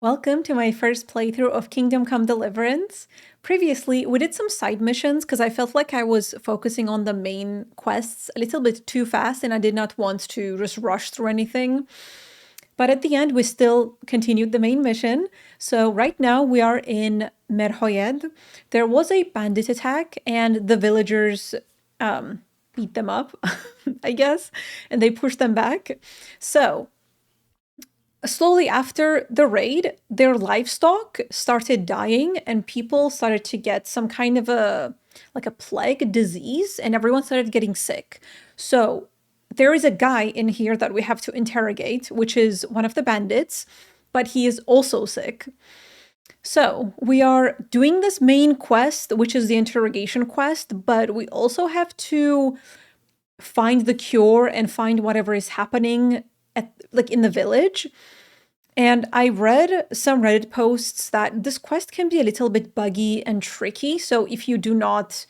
Welcome to my first playthrough of Kingdom Come Deliverance. Previously, we did some side missions because I felt like I was focusing on the main quests a little bit too fast and I did not want to just rush through anything. But at the end, we still continued the main mission. So right now we are in Merhojed. There was a bandit attack and the villagers beat them up, I guess, and they pushed them back. So slowly after the raid, their livestock started dying and people started to get some kind of a plague disease and everyone started getting sick. So there is a guy in here that we have to interrogate, which is one of the bandits, but he is also sick. So we are doing this main quest, which is the interrogation quest, but we also have to find the cure and find whatever is happening in the village. And I read some Reddit posts that this quest can be a little bit buggy and tricky. So if you do not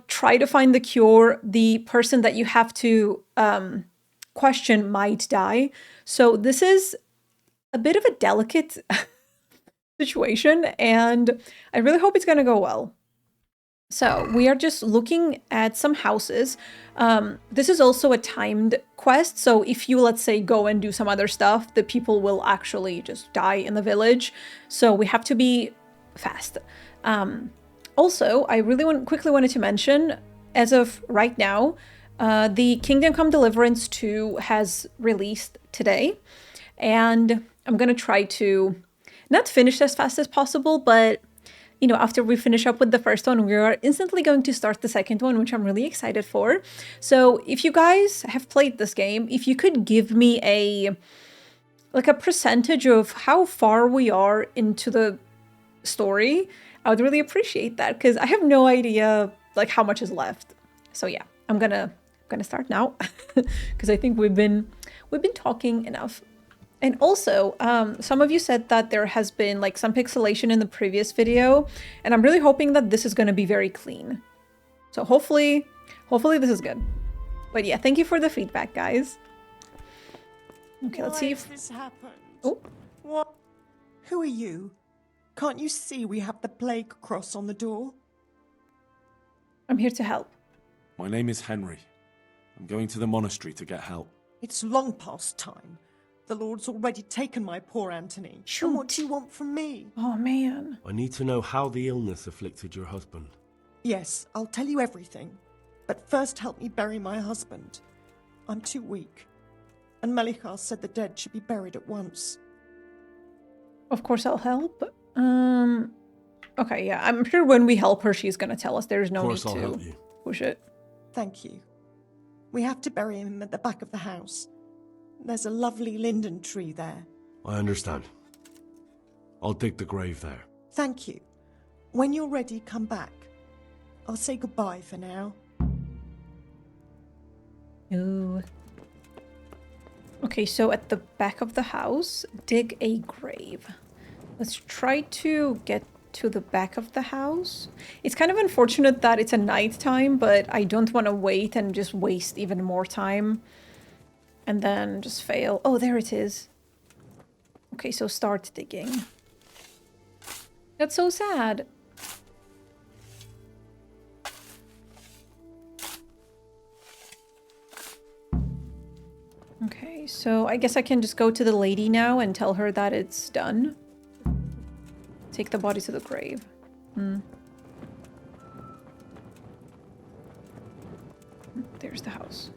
try to find the cure, the person that you have to question might die. So this is a bit of a delicate situation, and I really hope it's going to go well. So we are just looking at some houses. This is also a timed quest, so if you, let's say, go and do some other stuff, the people will actually just die in the village. So we have to be fast. Also, I really quickly wanted to mention, as of right now, the Kingdom Come Deliverance 2 has released today, and I'm gonna try to not finish as fast as possible, but you know, after we finish up with the first one, we are instantly going to start the second one, which I'm really excited for. So if you guys have played this game, if you could give me a percentage of how far we are into the story, I would really appreciate that, because I have no idea how much is left. So yeah, I'm gonna start now because I think we've been talking enough. And also, some of you said that there has been some pixelation in the previous video, and I'm really hoping that this is going to be very clean. So hopefully this is good. But yeah, thank you for the feedback, guys. Okay, let's see if this happened. Oh, What? Who are you? Can't you see we have the plague cross on the door? I'm here to help. My name is Henry. I'm going to the monastery to get help. It's long past time. The Lord's already taken my poor Anthony. Shoot. And what do you want from me? Oh, man. I need to know how the illness afflicted your husband. Yes, I'll tell you everything. But first help me bury my husband. I'm too weak. And Melichar said the dead should be buried at once. Of course I'll help. Okay, yeah, I'm sure when we help her, she's gonna tell us. There's no need I'll to help you. push it. Thank you. We have to bury him at the back of the house. There's a lovely linden tree there. I understand. I'll dig the grave there. Thank you. When you're ready, come back. I'll say goodbye for now. Ooh. Okay, so at the back of the house, dig a grave. Let's try to get to the back of the house. It's kind of unfortunate that it's a nighttime, but I don't want to wait and just waste even more time. And then just fail. Oh, there it is. Okay, so start digging. That's so sad. Okay, so I guess I can just go to the lady now and tell her that it's done. Take the body to the grave. There's the house.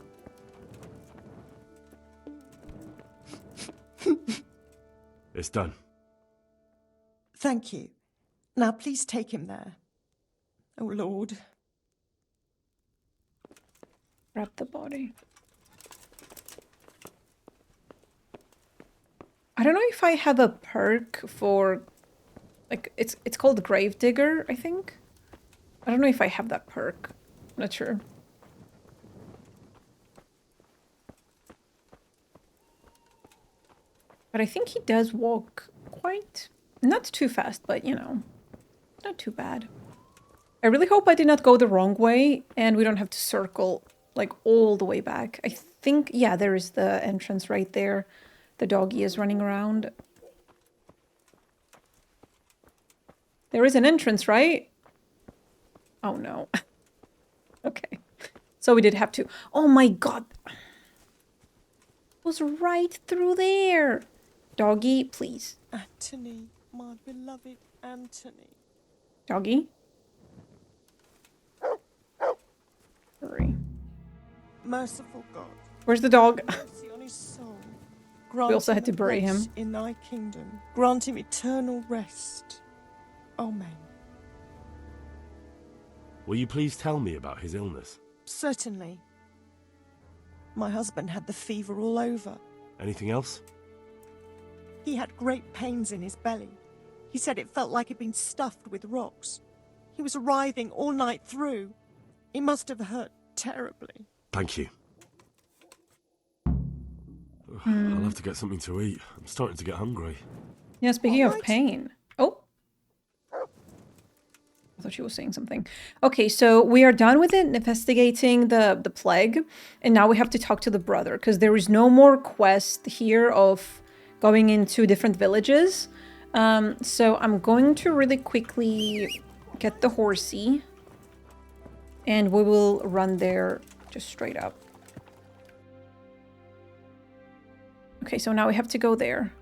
It's done. Thank you. Now please take him there. Oh, Lord. Wrap the body. I don't know if I have a perk for... it's called Grave Digger, I think? I don't know if I have that perk. I'm not sure. But I think he does walk quite... not too fast, but, you know, not too bad. I really hope I did not go the wrong way, and we don't have to circle, all the way back. I think, yeah, there is the entrance right there. The doggy is running around. There is an entrance, right? Oh, no. Okay. So we did have to... Oh, my God. It was right through there. Doggy, please. Antony, my beloved Antony. Doggy. Hurry. Merciful God, Where's the dog? mercy on his soul. Grant We also had him to a bury place him. in thy kingdom. Grant him eternal rest. Amen. Will you please tell me about his illness? Certainly. My husband had the fever all over. Anything else? He had great pains in his belly. He said it felt like it'd been stuffed with rocks. He was writhing all night through. It must have hurt terribly. Thank you. I'll have to get something to eat. I'm starting to get hungry. Yeah, speaking of Alright. pain. Oh. I thought she was saying something. Okay, so we are done with it, investigating the plague. And now we have to talk to the brother, because there is no more quest here of going into different villages. So I'm going to really quickly get the horsey. And we will run there just straight up. Okay, so now we have to go there.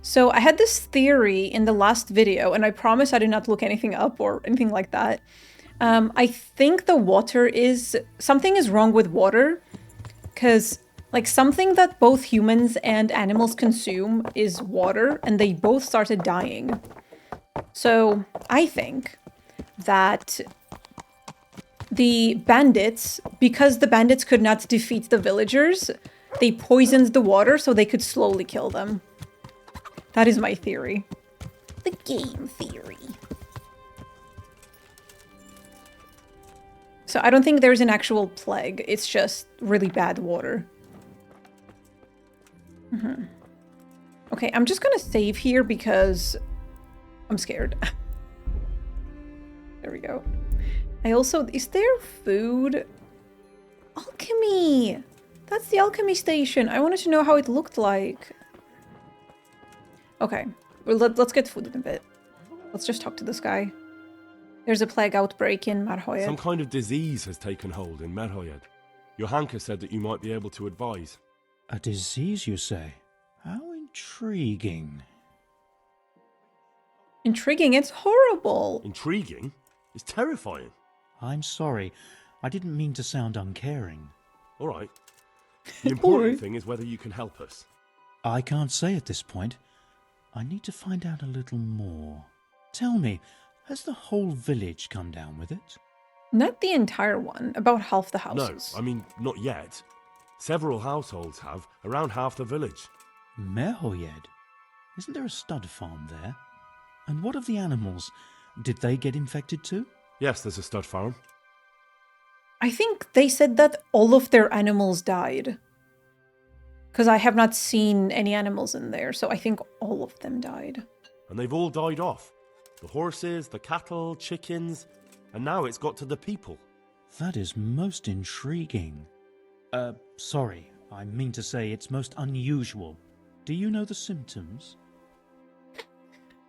So I had this theory in the last video, and I promise I did not look anything up or anything like that. I think the water is... Something is wrong with water, because like something that both humans and animals consume is water, and they both started dying. So I think that the bandits, because the bandits could not defeat the villagers, they poisoned the water so they could slowly kill them. That is my theory. The game theory. So I don't think there's an actual plague. It's just really bad water. Okay, I'm just gonna save here because I'm scared. There we go. I also... Is there food? Alchemy! That's the alchemy station. I wanted to know how it looked like. Okay, well, let's get food in a bit. Let's just talk to this guy. There's a plague outbreak in Merhojed. Some kind of disease has taken hold in Merhojed. Your Hanker said that you might be able to advise. A disease, you say? How intriguing. Intriguing, it's horrible. Intriguing? It's terrifying. I'm sorry. I didn't mean to sound uncaring. All right. The important thing is whether you can help us. I can't say at this point. I need to find out a little more. Tell me, has the whole village come down with it? Not the entire one, about half the No, houses. I mean, not yet. Several households have, around half the village. Merhojed? Isn't there a stud farm there? And what of the animals? Did they get infected too? Yes, there's a stud farm. I think they said that all of their animals died. Because I have not seen any animals in there, so I think all of them died. And they've all died off. The horses, the cattle, chickens, and now it's got to the people. That is most intriguing. Sorry, I mean to say it's most unusual. Do you know the symptoms?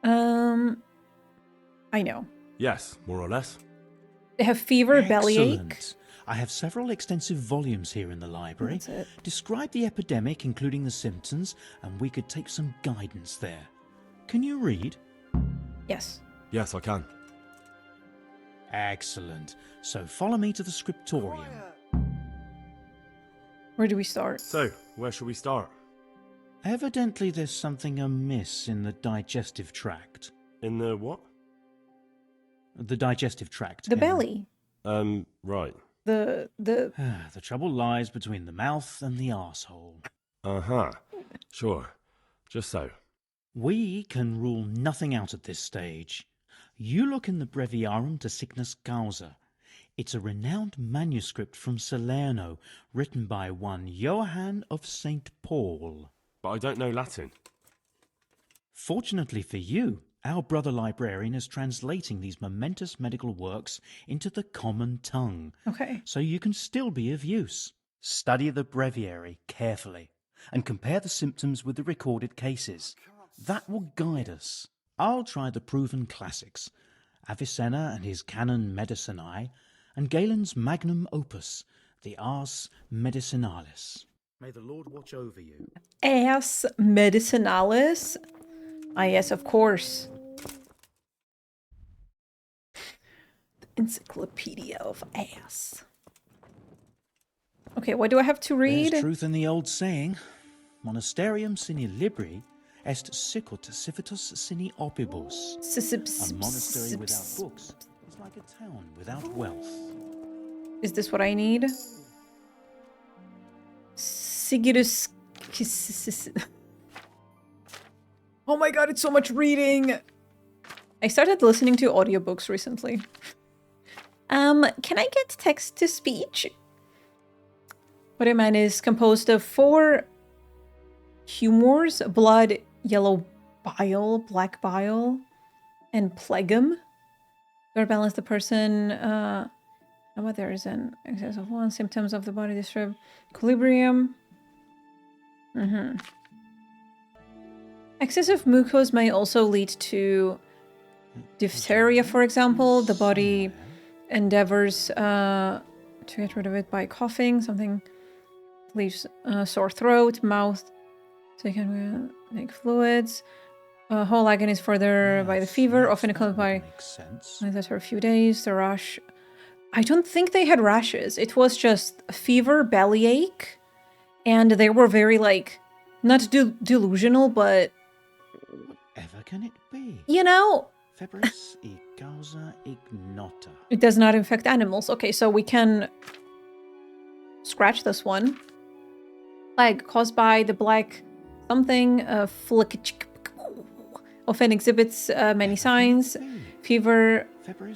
I know. Yes, more or less. They have fever, bellyache. Excellent. I have several extensive volumes here in the library. That's it. Describe the epidemic, including the symptoms, and we could take some guidance there. Can you read? Yes. Yes, I can. Excellent. So follow me to the scriptorium. Where do we start? So, where shall we start? Evidently there's something amiss in the digestive tract. In the what? The digestive tract. The Henry. belly. Right. The The trouble lies between the mouth and the arsehole. Uh-huh. Sure. Just so. We can rule nothing out at this stage. You look in the Breviarum de Sickness Causa. It's a renowned manuscript from Salerno, written by one Johann of St. Paul. But I don't know Latin. Fortunately for you, our brother librarian is translating these momentous medical works into the common tongue, Okay. so you can still be of use. Study the breviary carefully and compare the symptoms with the recorded cases. That will guide us. I'll try the proven classics, Avicenna and his Canon Medicinae, and Galen's magnum opus, the Ars Medicinalis. May the Lord watch over you. Ars Medicinalis? Ah, yes, of course. The Encyclopedia of Ass. Okay, what do I have to read? There's truth in the old saying, Monasterium sine libri est sicut civitas sine opibus. A monastery without books is like a town without wealth. Is this what I need? Sigidus. Oh my god, it's so much reading! I started listening to audiobooks recently. Can I get text to speech? What I meant is composed of 4 humors: blood, yellow bile, black bile, and phlegm. Or balance the person. What there is an excess of one. Symptoms of the body disturb equilibrium. Excessive mucose may also lead to diphtheria, for example. The body endeavors to get rid of it by coughing. Something leaves sore throat, mouth. So you can make fluids. Whole agony is further by the fever, often accompanied by like that for a few days. The rash. I don't think they had rashes. It was just a fever, bellyache, and they were very like not delusional, but whatever can it be? You know, Febris e causa ignota. It does not infect animals. Okay, so we can scratch this one. Plague caused by the black something often exhibits many signs. Fever,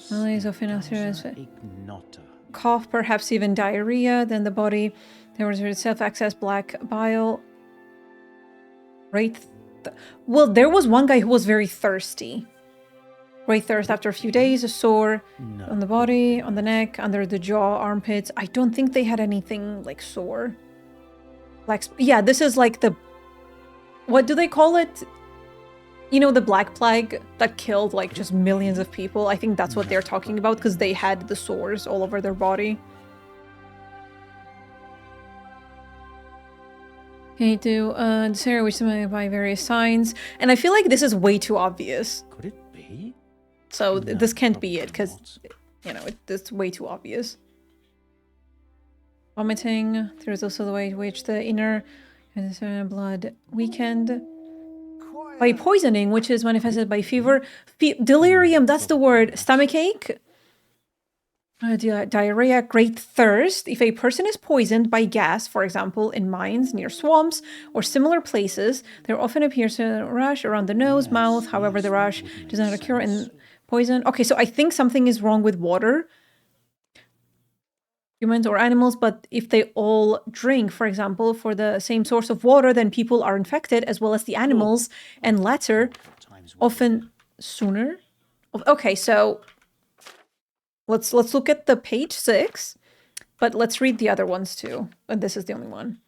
malaise, often ignota. Cough, perhaps even diarrhea. Then the body, there was self-access black bile. Well, there was one guy who was very thirsty. Great thirst after a few days, a sore on the body, on the neck, under the jaw, armpits. I don't think they had anything like sore. Yeah, this is like the... What do they call it? You know, the Black Plague that killed like just millions of people. I think that's what they're talking about because they had the sores all over their body. Okay, do dysentery, which is by various signs. And I feel like this is way too obvious. Could it be? So this can't be it because, you know, it's way too obvious. Vomiting. There's also the way in which the inner blood weakened. By poisoning, which is manifested by fever. Delirium, that's the word. Stomachache. Diarrhea, great thirst. If a person is poisoned by gas, for example, in mines, near swamps, or similar places, there often appears a rash around the nose, mouth. However, the rash does not occur in poison. Okay, so I think something is wrong with water. Humans or animals, but if they all drink, for example, for the same source of water, then people are infected, as well as the animals, and latter, often sooner. Okay, so let's look at the page 6, but let's read the other ones too. And this is the only one.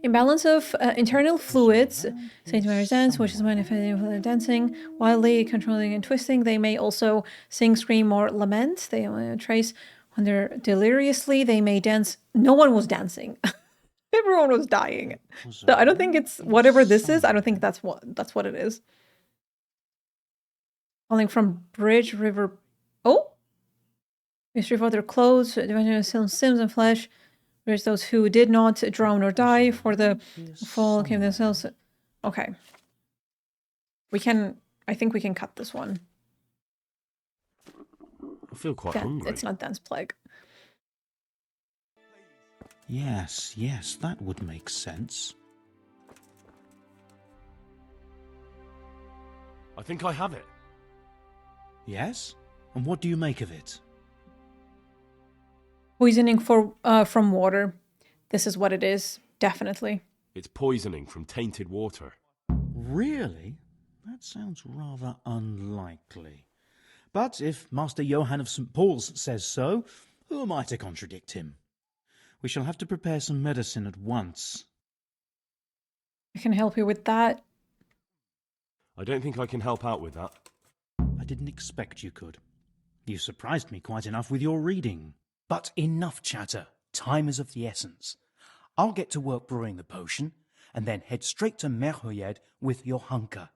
Imbalance of internal fluids, St. Mary's dance, which is manifesting dancing, wildly controlling and twisting. They may also sing, scream, or lament. They trace when they're deliriously. They may dance. No one was dancing. Everyone was dying. So I don't think it's whatever this is. I don't think that's what it is. Falling from bridge, river. Oh, mystery of other clothes, sins and flesh. There's those who did not drown or die for the fall came themselves. Okay. I think we can cut this one. I feel quite hungry. It's not dance plague. Yes, that would make sense. I think I have it. Yes? And what do you make of it? Poisoning from water. This is what it is, definitely. It's poisoning from tainted water. Really? That sounds rather unlikely. But if Master Johann of St. Paul's says so, who am I to contradict him? We shall have to prepare some medicine at once. I can help you with that. I don't think I can help out with that. I didn't expect you could. You surprised me quite enough with your reading. But enough chatter. Time is of the essence. I'll get to work brewing the potion, and then head straight to Merhojed with your hunker.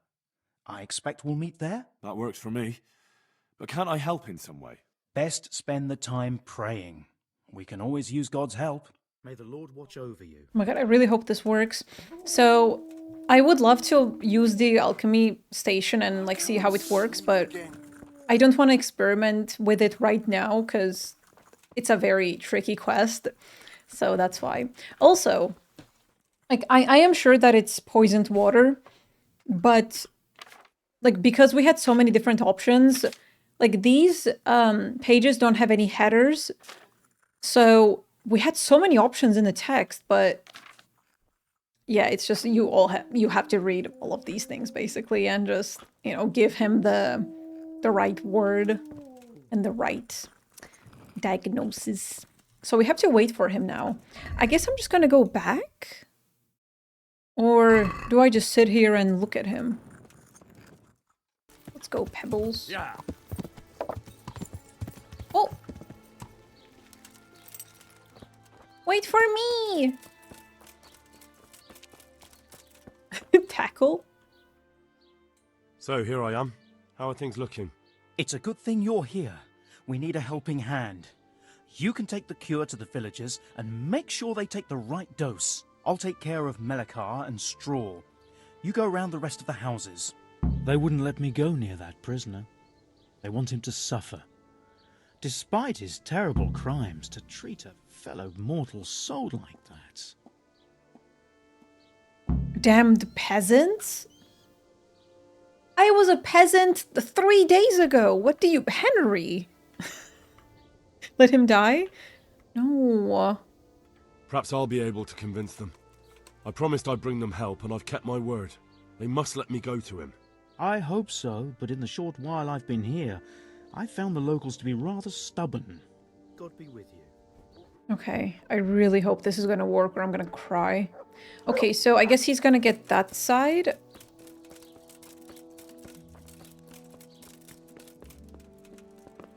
I expect we'll meet there? That works for me. But can't I help in some way? Best spend the time praying. We can always use God's help. May the Lord watch over you. Oh my god, I really hope this works. So, I would love to use the alchemy station and like see how it works, but I don't want to experiment with it right now because it's a very tricky quest. So that's why. Also, like I am sure that it's poisoned water, but like because we had so many different options, like these pages don't have any headers. So we had so many options in the text, but yeah, it's just you have to read all of these things basically and just, you know, give him the right word and the right diagnosis. So we have to wait for him now. I guess I'm just gonna go back. Or do I just sit here and look at him? Let's go, Pebbles. Yeah. Oh! Wait for me! Tackle? So here I am. How are things looking? It's a good thing you're here. We need a helping hand. You can take the cure to the villagers and make sure they take the right dose. I'll take care of Melekar and Straw. You go around the rest of the houses. They wouldn't let me go near that prisoner. They want him to suffer. Despite his terrible crimes, to treat a fellow mortal soul like that. Damned peasants? I was a peasant 3 days ago. What do you... Henry? Let him die? No. Perhaps I'll be able to convince them. I promised I'd bring them help, and I've kept my word. They must let me go to him. I hope so, but in the short while I've been here, I've found the locals to be rather stubborn. God be with you. Okay, I really hope this is gonna work or I'm gonna cry. Okay, so I guess he's gonna get that side.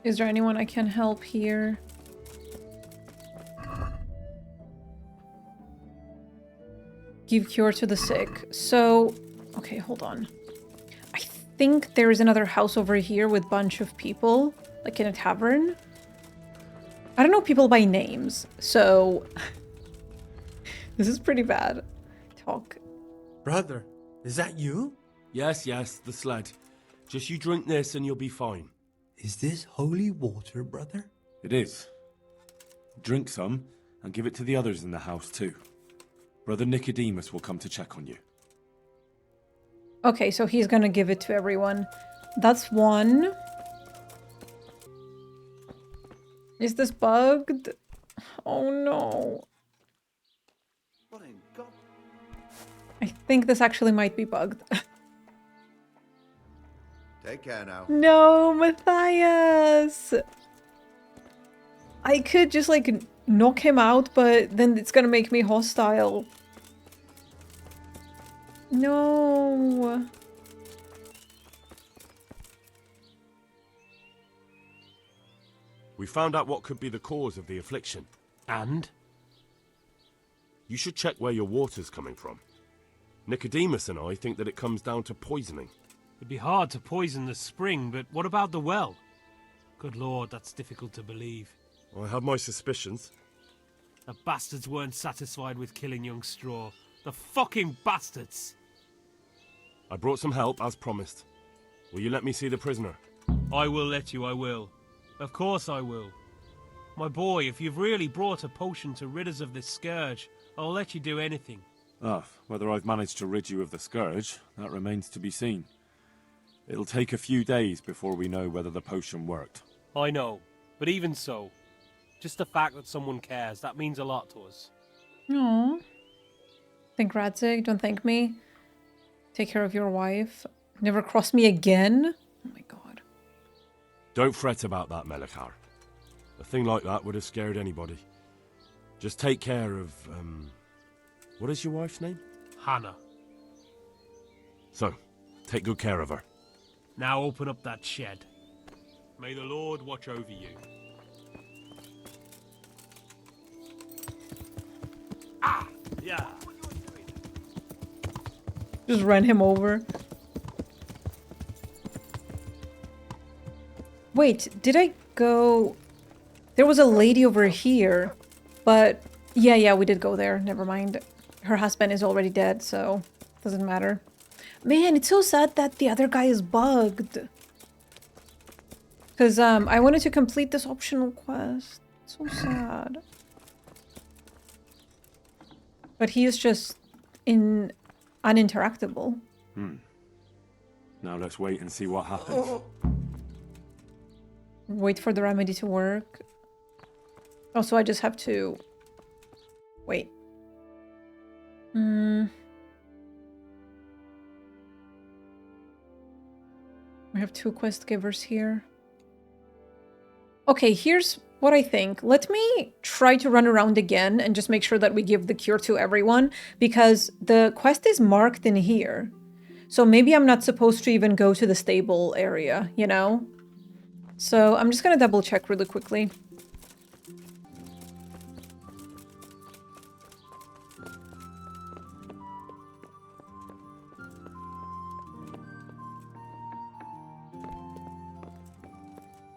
Is there anyone I can help here? Give cure to the sick. So, okay, hold on. I think there is another house over here with a bunch of people, like in a tavern. I don't know people by names, so this is pretty bad. Talk. Brother, is that you? Yes, the sled. Just you drink this and you'll be fine. Is this holy water, brother? It is. Drink some, and give it to the others in the house too. Brother Nicodemus will come to check on you. Okay, so he's gonna give it to everyone. That's one. Is this bugged? Oh no. I think this actually might be bugged. Take care now. No, Matthias! I could just like knock him out, but then it's gonna make me hostile. No. We found out what could be the cause of the affliction. And? You should check where your water's coming from. Nicodemus and I think that it comes down to poisoning. It'd be hard to poison the spring, but what about the well? Good lord, that's difficult to believe. I have my suspicions. The bastards weren't satisfied with killing young Straw. The fucking bastards! I brought some help, as promised. Will you let me see the prisoner? I will let you, I will. Of course I will. My boy, if you've really brought a potion to rid us of this scourge, I'll let you do anything. Whether I've managed to rid you of the scourge, that remains to be seen. It'll take a few days before we know whether the potion worked. I know, but even so, just the fact that someone cares, that means a lot to us. Aww. Thank Radzig, don't thank me. Take care of your wife. Never cross me again? Oh my god. Don't fret about that, Melekar. A thing like that would have scared anybody. Just take care of, what is your wife's name? Hannah. So, Take good care of her. Now open up that shed. May the Lord watch over you. Ah! Yeah! Just ran him over. Wait, did I go... There was a lady over here, but... Yeah, we did go there. Never mind. Her husband is already dead, so... Doesn't matter. Man, it's so sad that the other guy is bugged. Because, I wanted to complete this optional quest. So sad. But he is just... uninteractable. Now let's wait and see what happens. Wait for the remedy to work. Oh, so I just have to... Wait. We have 2 quest givers here. Okay, here's what I think. Let me try to run around again and just make sure that we give the cure to everyone, because the quest is marked in here. So maybe I'm not supposed to even go to the stable area, you know? So I'm just gonna double check really quickly.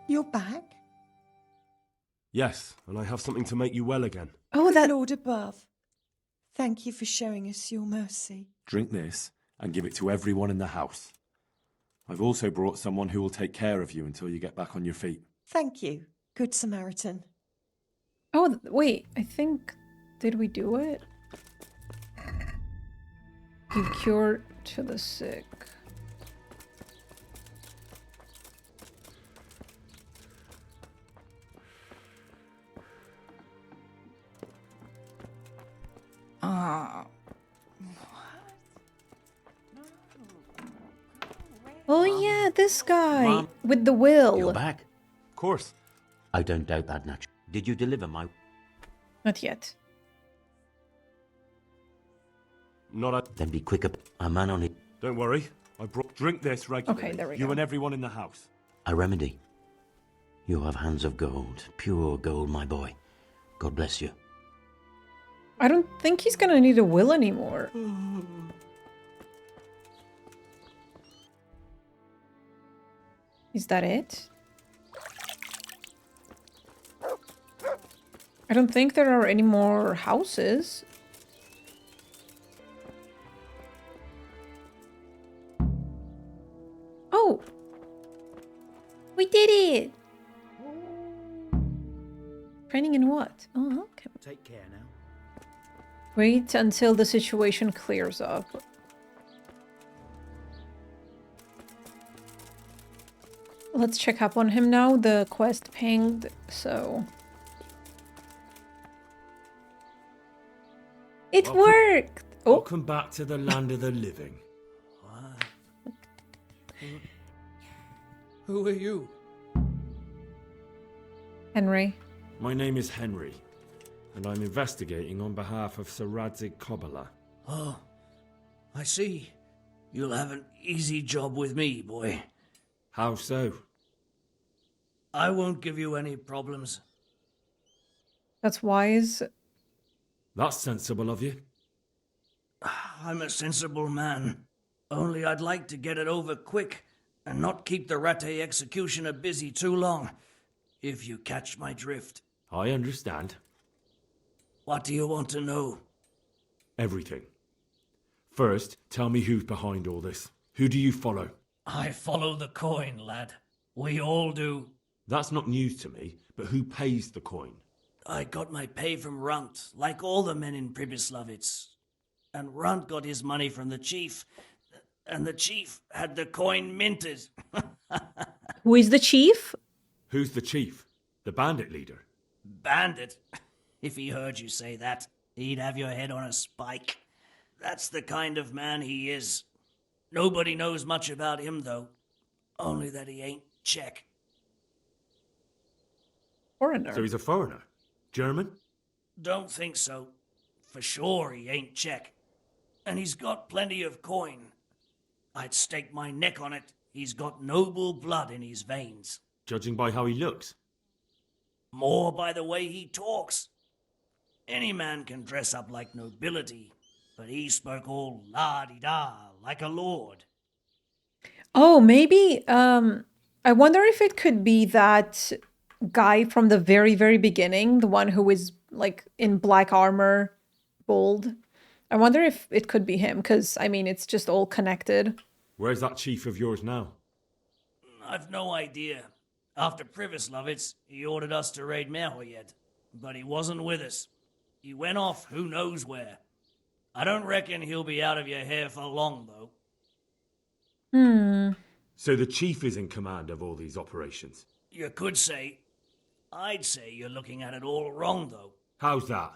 You're back? Yes, and I have something to make you well again. Oh, that... Lord above, thank you for showing us your mercy. Drink this and give it to everyone in the house. I've also brought someone who will take care of you until you get back on your feet. Thank you, Good Samaritan. Oh, wait, I think... Did we do it? Give cure to the sick. Oh yeah, this guy Mom, with the will. You're back? Of course. I don't doubt that, Natch. Did you deliver my... Not yet. Not a... Then be quicker. A man on it. Don't worry. I brought... Drink this regularly. Okay, there we You go. and everyone in the house. A remedy. You have hands of gold. Pure gold, my boy. God bless you. I don't think he's gonna need a will anymore. Is that it? I don't think there are any more houses. Oh! We did it! Training in what? Oh, okay. Take care now. Wait until the situation clears up. Let's check up on him now. The quest pinged, so... It worked! Oh, Welcome back to the land of the living. Who are you? Henry. My name is Henry, and I'm investigating on behalf of Sir Radzig Kobyla. Oh, I see. You'll have an easy job with me, boy. How so? I won't give you any problems. That's wise. That's sensible of you. I'm a sensible man. Only I'd like to get it over quick and not keep the Ratte executioner busy too long, if you catch my drift. I understand. What do you want to know? Everything. First, tell me who's behind all this. Who do you follow? I follow the coin, lad. We all do. That's not news to me, but who pays the coin? I got my pay from Runt, like all the men in Pribyslavitz. And Runt got his money from the chief, and the chief had the coin minted. Who is the chief? Who's the chief? The bandit leader? Bandit? If he heard you say that, he'd have your head on a spike. That's the kind of man he is. Nobody knows much about him, though. Only that he ain't Czech. Foreigner. So he's a foreigner? German? Don't think so. For sure he ain't Czech. And he's got plenty of coin. I'd stake my neck on it. He's got noble blood in his veins. Judging by how he looks. More by the way he talks. Any man can dress up like nobility, but he spoke all la-di-da, like a lord. Oh, maybe, I wonder if it could be that guy from the very, very beginning, the one who is, like, in black armor, bold. I wonder if it could be him, because, I mean, it's just all connected. Where's that chief of yours now? I've no idea. After Pribyslavitz, he ordered us to raid Merhojed, but he wasn't with us. He went off who knows where. I don't reckon he'll be out of your hair for long, though. So the chief is in command of all these operations? You could say. I'd say you're looking at it all wrong, though. How's that?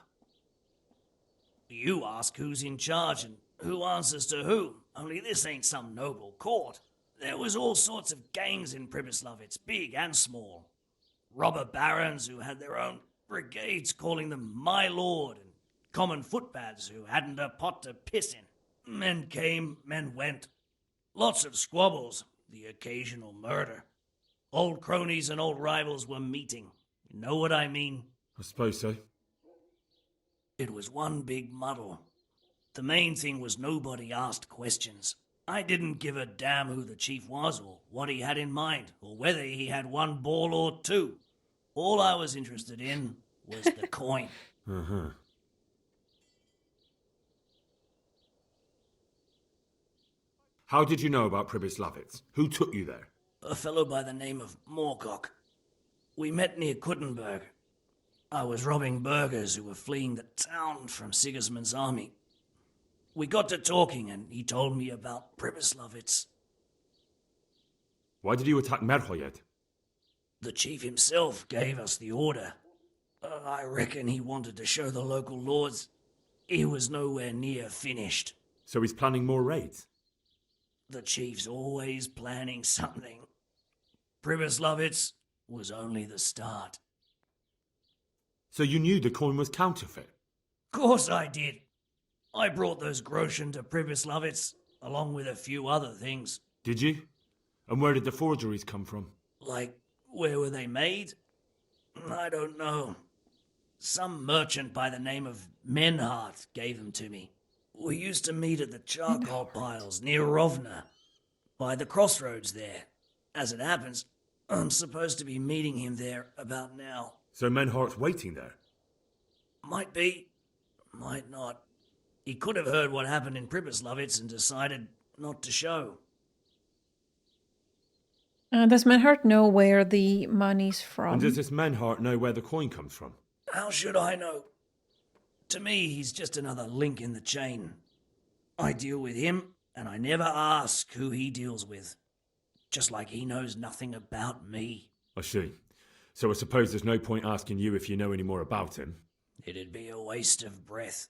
You ask who's in charge and who answers to who, only this ain't some noble court. There was all sorts of gangs in Pribyslavitz, big and small. Robber barons who had their own brigades calling them my lord, and common footpads who hadn't a pot to piss in. Men came, men went. Lots of squabbles, the occasional murder. Old cronies and old rivals were meeting. You know what I mean? I suppose so. It was one big muddle. The main thing was nobody asked questions. I didn't give a damn who the chief was or what he had in mind or whether he had one ball or two. All I was interested in was the coin. Uh-huh. How did you know about Pribyslavitz? Who took you there? A fellow by the name of Moorcock. We met near Kuttenberg. I was robbing burghers who were fleeing the town from Sigismund's army. We got to talking and he told me about Pribyslavitz. Why did you attack Merhojed? The chief himself gave us the order. I reckon he wanted to show the local lords he was nowhere near finished. So he's planning more raids? The chief's always planning something. Pribyslavitz was only the start. So you knew the coin was counterfeit? Course I did. I brought those groschen to Pribyslavitz, along with a few other things. Did you? And where did the forgeries come from? Like, where were they made? I don't know. Some merchant by the name of Merhojed gave them to me. We used to meet at the charcoal piles near Rovna, by the crossroads there. As it happens, I'm supposed to be meeting him there about now. So Merhojed's waiting there? Might be, might not. He could have heard what happened in Pribyslavitz and decided not to show. Does Merhojed know where the money's from? And does this Merhojed know where the coin comes from? How should I know? To me, he's just another link in the chain. I deal with him, and I never ask who he deals with. Just like he knows nothing about me. I see. So I suppose there's no point asking you if you know any more about him. It'd be a waste of breath.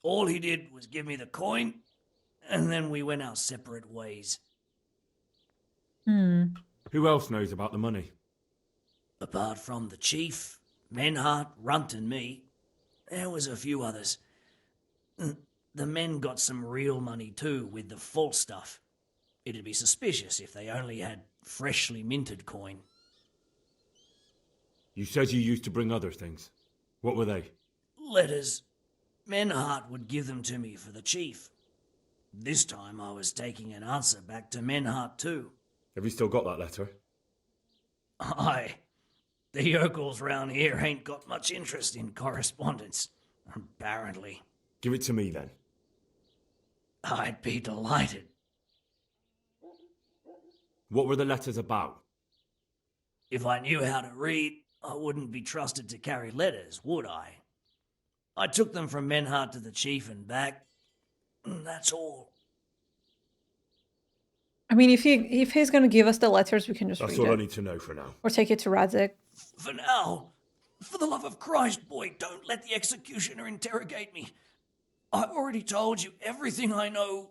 All he did was give me the coin, and then we went our separate ways. Who else knows about the money? Apart from the chief, Merhojed, Runt and me, there was a few others. The men got some real money too, with the false stuff. It'd be suspicious if they only had freshly minted coin. You said you used to bring other things. What were they? Letters. Merhojed would give them to me for the chief. This time I was taking an answer back to Merhojed too. Have you still got that letter? Aye. The yokels round here ain't got much interest in correspondence, apparently. Give it to me then. I'd be delighted. What were the letters about? If I knew how to read, I wouldn't be trusted to carry letters, would I? I took them from Merhojed to the chief and back. That's all. I mean, if he's going to give us the letters, we can just read it. That's all I need to know for now. Or take it to Radzig. For now, for the love of Christ, boy, don't let the executioner interrogate me. I've already told you everything I know.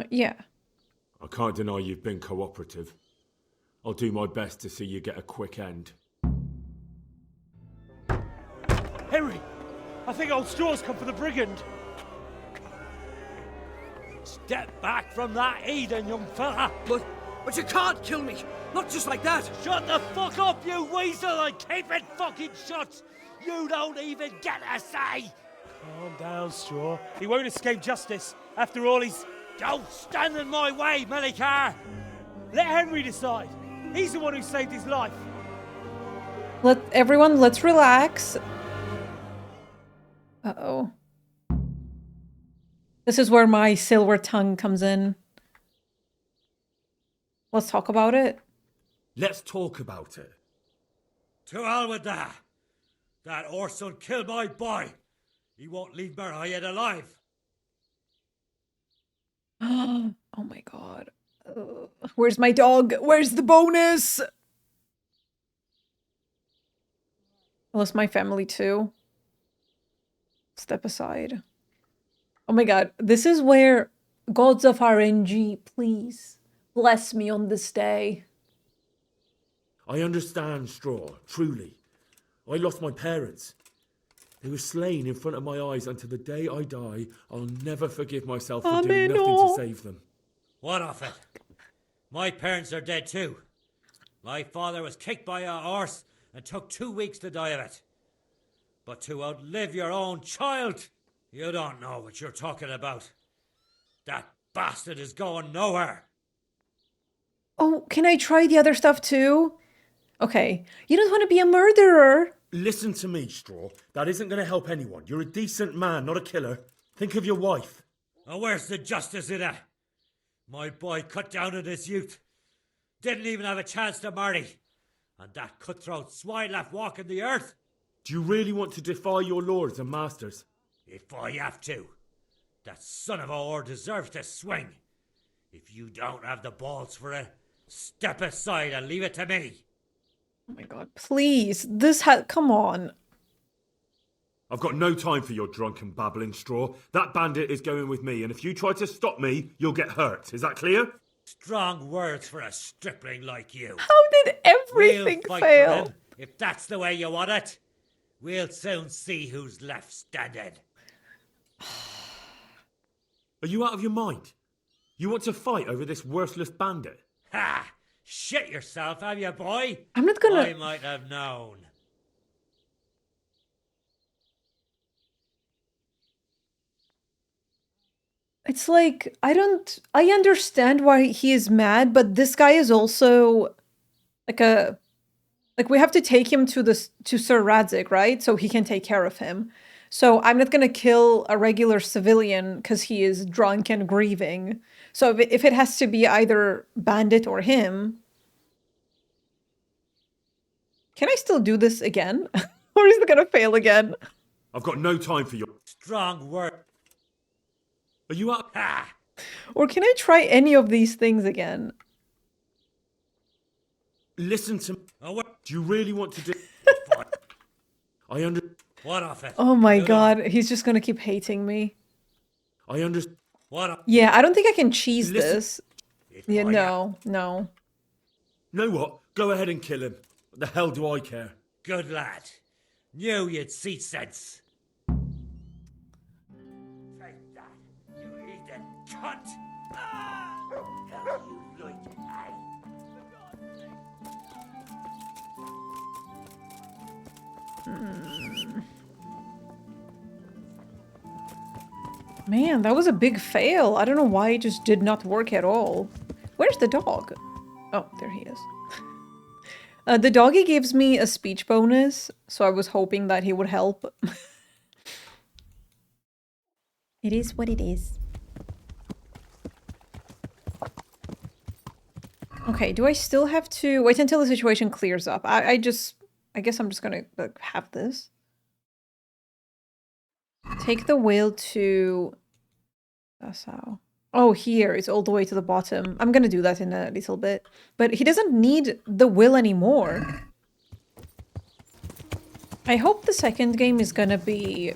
Yeah. I can't deny you've been cooperative. I'll do my best to see you get a quick end. Henry! I think old Straw's come for the brigand. Get back from that Eden, young fella! But you can't kill me! Not just like that! Shut the fuck up, you weasel, and keep it fucking shut! You don't even get a say! Calm down, Straw. He won't escape justice. After all, he's... Don't stand in my way, Melikar! Let Henry decide. He's the one who saved his life. Let's relax. Uh-oh. This is where my silver tongue comes in. Let's talk about it. Let's talk about it. To hell with that. That Orson killed my boy. He won't leave Merhojed alive. Oh my god. Where's my dog? Where's the bonus? I lost my family too. Step aside. Oh my god. This is where gods of RNG, please bless me on this day. I understand, Straw, truly. I lost my parents. They were slain in front of my eyes, and to the day I die, I'll never forgive myself for doing nothing to save them. What of it? My parents are dead too. My father was kicked by a horse and took 2 weeks to die of it. But to outlive your own child, you don't know what you're talking about. That bastard is going nowhere. Oh, can I try the other stuff too? Okay, you don't want to be a murderer. Listen to me, Straw. That isn't going to help anyone. You're a decent man, not a killer. Think of your wife. Oh, where's the justice in that? My boy cut down in his youth. Didn't even have a chance to marry. And that cutthroat swine left walking the earth. Do you really want to defy your lords and masters? If I have to. That son of a whore deserves to swing. If you don't have the balls for it, step aside and leave it to me. Oh my god, please. Come on. I've got no time for your drunken babbling, Straw. That bandit is going with me, and if you try to stop me, you'll get hurt. Is that clear? Strong words for a stripling like you. How did everything we'll fail? For him, if that's the way you want it. We'll soon see who's left standing. Are you out of your mind? You want to fight over this worthless bandit? Ha! Shit yourself, have you, boy? I'm not gonna... I might have known. It's like, I understand why he is mad, but this guy is also like we have to take him to Sir Radzig, right? So he can take care of him. So I'm not gonna kill a regular civilian because he is drunk and grieving. So if it has to be either bandit or him, can I still do this again? Or is it gonna fail again? I've got no time for your... Strong word. Are you up? Ha! Or can I try any of these things again? Listen to me. Do you really want to do... I understand. What of it? Oh my god, he's just gonna keep hating me. I understand. Yeah, I don't think I can cheese this. Yeah, no. Know what? Go ahead and kill him. What the hell do I care? Good lad. Knew you'd see sense. Take that, you heathen cunt! Hell, you like Man, that was a big fail. I don't know why it just did not work at all. Where's the dog? Oh, there he is. The doggy gives me a speech bonus, so I was hoping that he would help. It is what it is. Okay, do I still have to wait until the situation clears up? I guess I'm just gonna have this. Take the whale to... That's how... Oh, here. It's all the way to the bottom. I'm gonna do that in a little bit. But he doesn't need the will anymore. I hope the second game is gonna be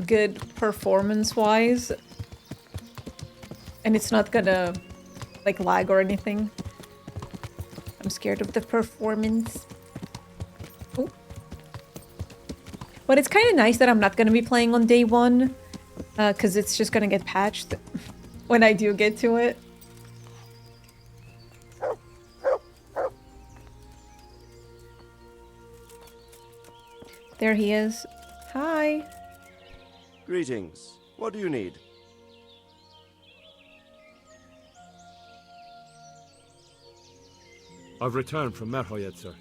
good performance-wise. And it's not gonna, like, lag or anything. I'm scared of the performance. Oh. But it's kind of nice that I'm not going to be playing on day one, because it's just going to get patched. when I do get to it. There he is. Hi. Greetings. What do you need? I've returned from Merhojed, sir.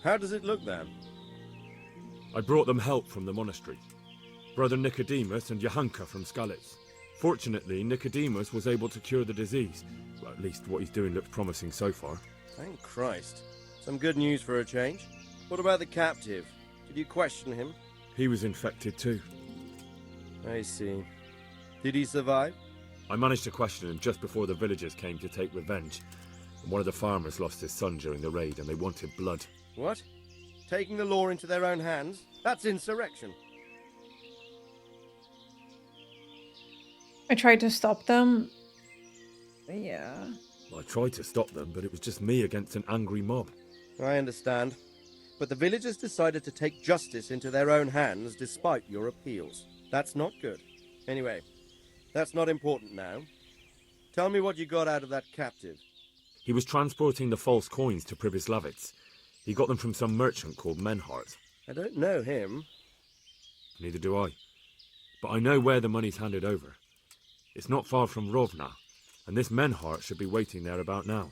How does it look then? I brought them help from the monastery. Brother Nicodemus and Johanka from Skalitz. Fortunately, Nicodemus was able to cure the disease. Well, at least what he's doing looks promising so far. Thank Christ. Some good news for a change. What about the captive? Did you question him? He was infected too. I see. Did he survive? I managed to question him just before the villagers came to take revenge. And one of the farmers lost his son during the raid and they wanted blood. What? Taking the law into their own hands? That's insurrection. I tried to stop them. Yeah. I tried to stop them, but it was just me against an angry mob. I understand. But the villagers decided to take justice into their own hands despite your appeals. That's not good. Anyway, that's not important now. Tell me what you got out of that captive. He was transporting the false coins to Pribyslavitz. He got them from some merchant called Merhojed. I don't know him. Neither do I. But I know where the money's handed over. It's not far from Rovna, and this Merhojed should be waiting there about now.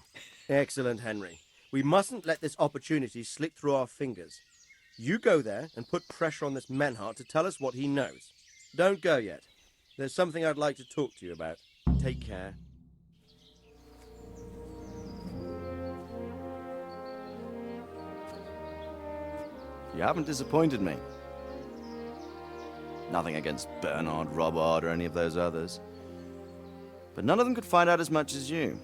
Excellent, Henry. We mustn't let this opportunity slip through our fingers. You go there and put pressure on this Merhojed to tell us what he knows. Don't go yet. There's something I'd like to talk to you about. Take care. You haven't disappointed me. Nothing against Bernard, Robert, or any of those others. But none of them could find out as much as you.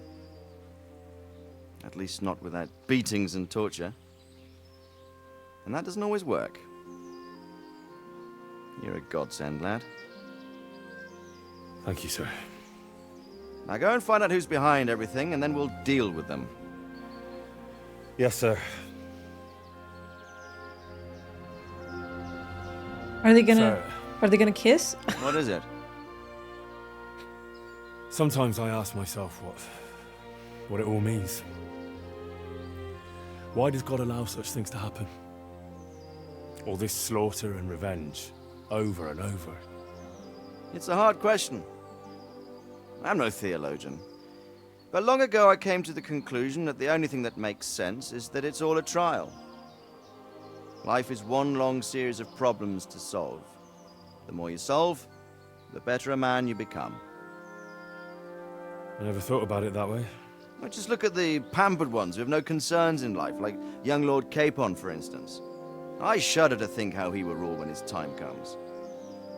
At least not without beatings and torture. And that doesn't always work. You're a godsend, lad. Thank you, sir. Now go and find out who's behind everything, and then we'll deal with them. Yes, sir. Are they gonna kiss? What is it? Sometimes I ask myself what it all means. Why does God allow such things to happen? All this slaughter and revenge, over and over. It's a hard question. I'm no theologian. But long ago I came to the conclusion that the only thing that makes sense is that it's all a trial. Life is one long series of problems to solve. The more you solve, the better a man you become. I never thought about it that way. Well, just look at the pampered ones who have no concerns in life, like young Lord Capon, for instance. I shudder to think how he will rule when his time comes.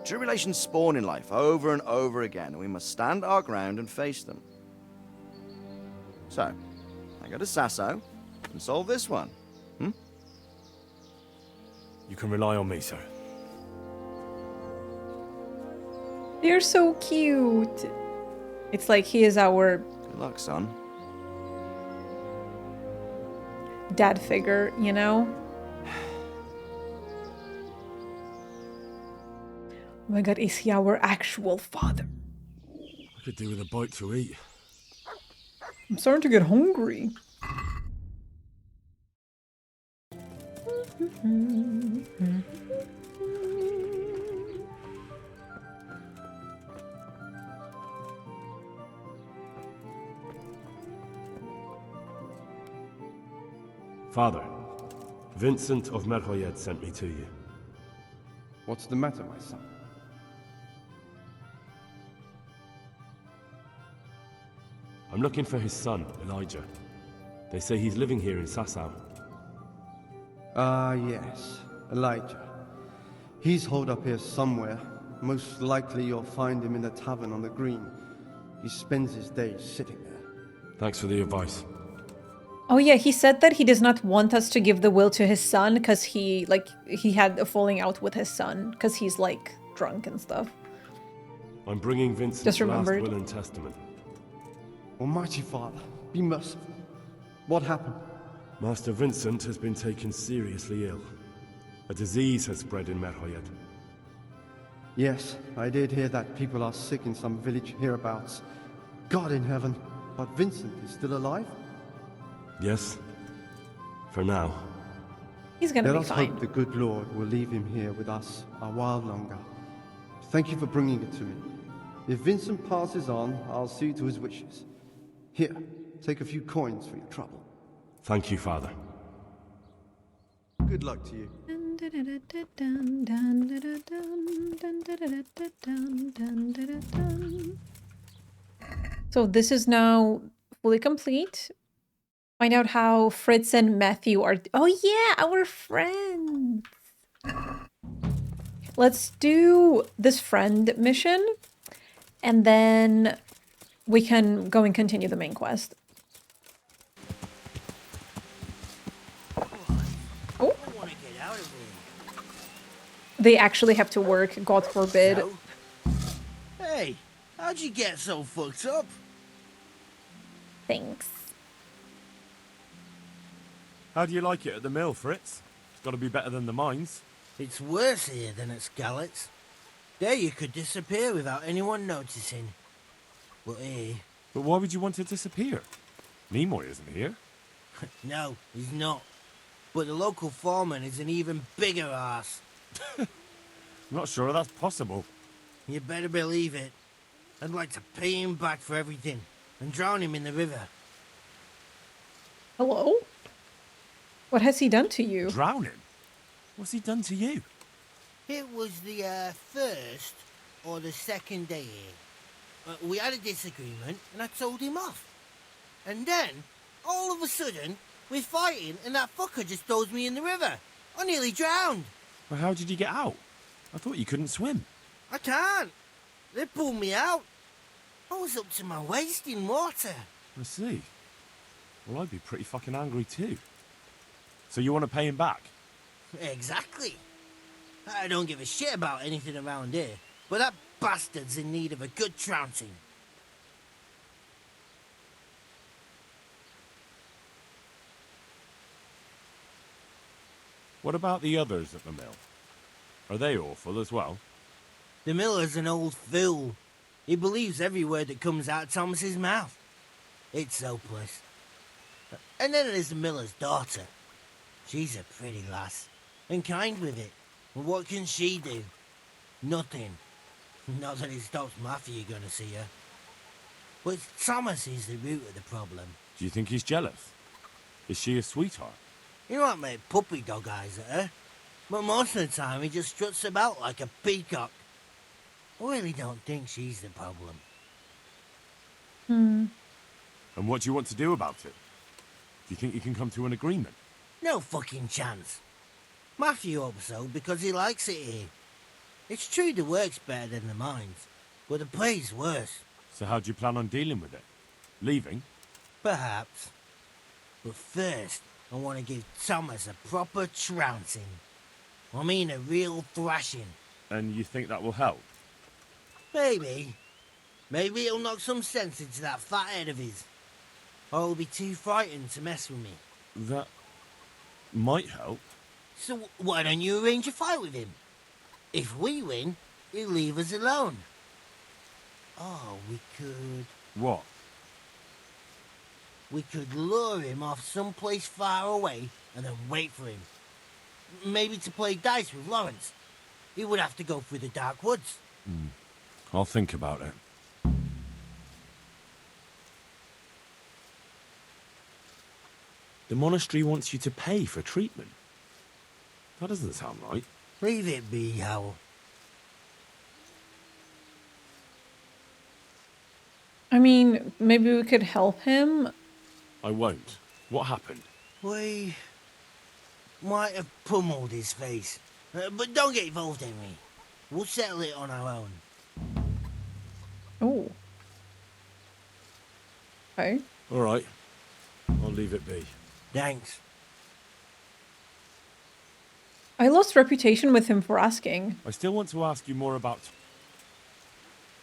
Tribulations spawn in life over and over again, and we must stand our ground and face them. So, I go to Sasso and solve this one. You can rely on me, sir. They're so cute. It's like he is our... Good luck, son. Dad figure, you know? Oh my god, is he our actual father? I could do with a bite to eat. I'm starting to get hungry. Father, Vincent of Merhojed sent me to you. What's the matter, my son? I'm looking for his son, Elijah. They say he's living here in Sasau. Ah, yes. Elijah. He's holed up here somewhere. Most likely you'll find him in the tavern on the green. He spends his days sitting there. Thanks for the advice. Oh yeah, he said that he does not want us to give the will to his son because he had a falling out with his son because he's like drunk and stuff. I'm bringing Vincent's last will and testament. Almighty Father, be merciful. What happened? Master Vincent has been taken seriously ill. A disease has spread in Merhojed. Yes, I did hear that people are sick in some village hereabouts. God in heaven, but Vincent is still alive? Yes. For now. He's gonna Let be us fine. hope the good Lord will leave him here with us a while longer. Thank you for bringing it to me. If Vincent passes on, I'll see to his wishes. Here, take a few coins for your trouble. Thank you, Father. Good luck to you. So this is now fully complete. Find out how Fritz and Matthew are... Oh yeah, our friends! Let's do this friend mission, and then we can go and continue the main quest. Oh. They actually have to work, God forbid. So? Hey, how'd you get so fucked up? Thanks. How do you like it at the mill, Fritz? It's got to be better than the mines. It's worse here than at Skalitz. There you could disappear without anyone noticing. But here... But why would you want to disappear? Nimoy isn't here. No, he's not. But the local foreman is an even bigger ass. I'm not sure that's possible. You better believe it. I'd like to pay him back for everything and drown him in the river. Hello? What has he done to you? Drown him? What's he done to you? It was the first or the second day here. We had a disagreement and I told him off. And then, all of a sudden, we're fighting and that fucker just throws me in the river. I nearly drowned. Well, how did you get out? I thought you couldn't swim. I can't. They pulled me out. I was up to my waist in water. I see. Well, I'd be pretty fucking angry too. So you want to pay him back? Exactly. I don't give a shit about anything around here, but that bastard's in need of a good trouncing. What about the others at the mill? Are they awful as well? The miller's an old fool. He believes every word that comes out of Thomas's mouth. It's hopeless. And then there's the miller's daughter. She's a pretty lass, and kind with it. And what can she do? Nothing. Not that it stops Matthew gonna see her. But Thomas is the root of the problem. Do you think he's jealous? Is she a sweetheart? He might make puppy dog eyes at her, but most of the time he just struts about like a peacock. I really don't think she's the problem. Hmm. And what do you want to do about it? Do you think you can come to an agreement? No fucking chance. Matthew hopes so because he likes it here. It's true the work's better than the mines, but the pay's worse. So how do you plan on dealing with it? Leaving? Perhaps. But first, I want to give Thomas a proper trouncing. I mean a real thrashing. And you think that will help? Maybe. Maybe it'll knock some sense into that fat head of his. Or he'll be too frightened to mess with me. That might help. So why don't you arrange a fight with him? If we win, he'll leave us alone. Oh, we could... What? We could lure him off someplace far away and then wait for him. Maybe to play dice with Lawrence. He would have to go through the dark woods. I'll think about it. The monastery wants you to pay for treatment. That doesn't sound right. Leave it be, Howell. I mean, maybe we could help him. I won't. What happened? We might have pummeled his face. But don't get involved, Henry. We'll settle it on our own. Oh. Okay. All right. I'll leave it be. Thanks. I lost reputation with him for asking. I still want to ask you more about...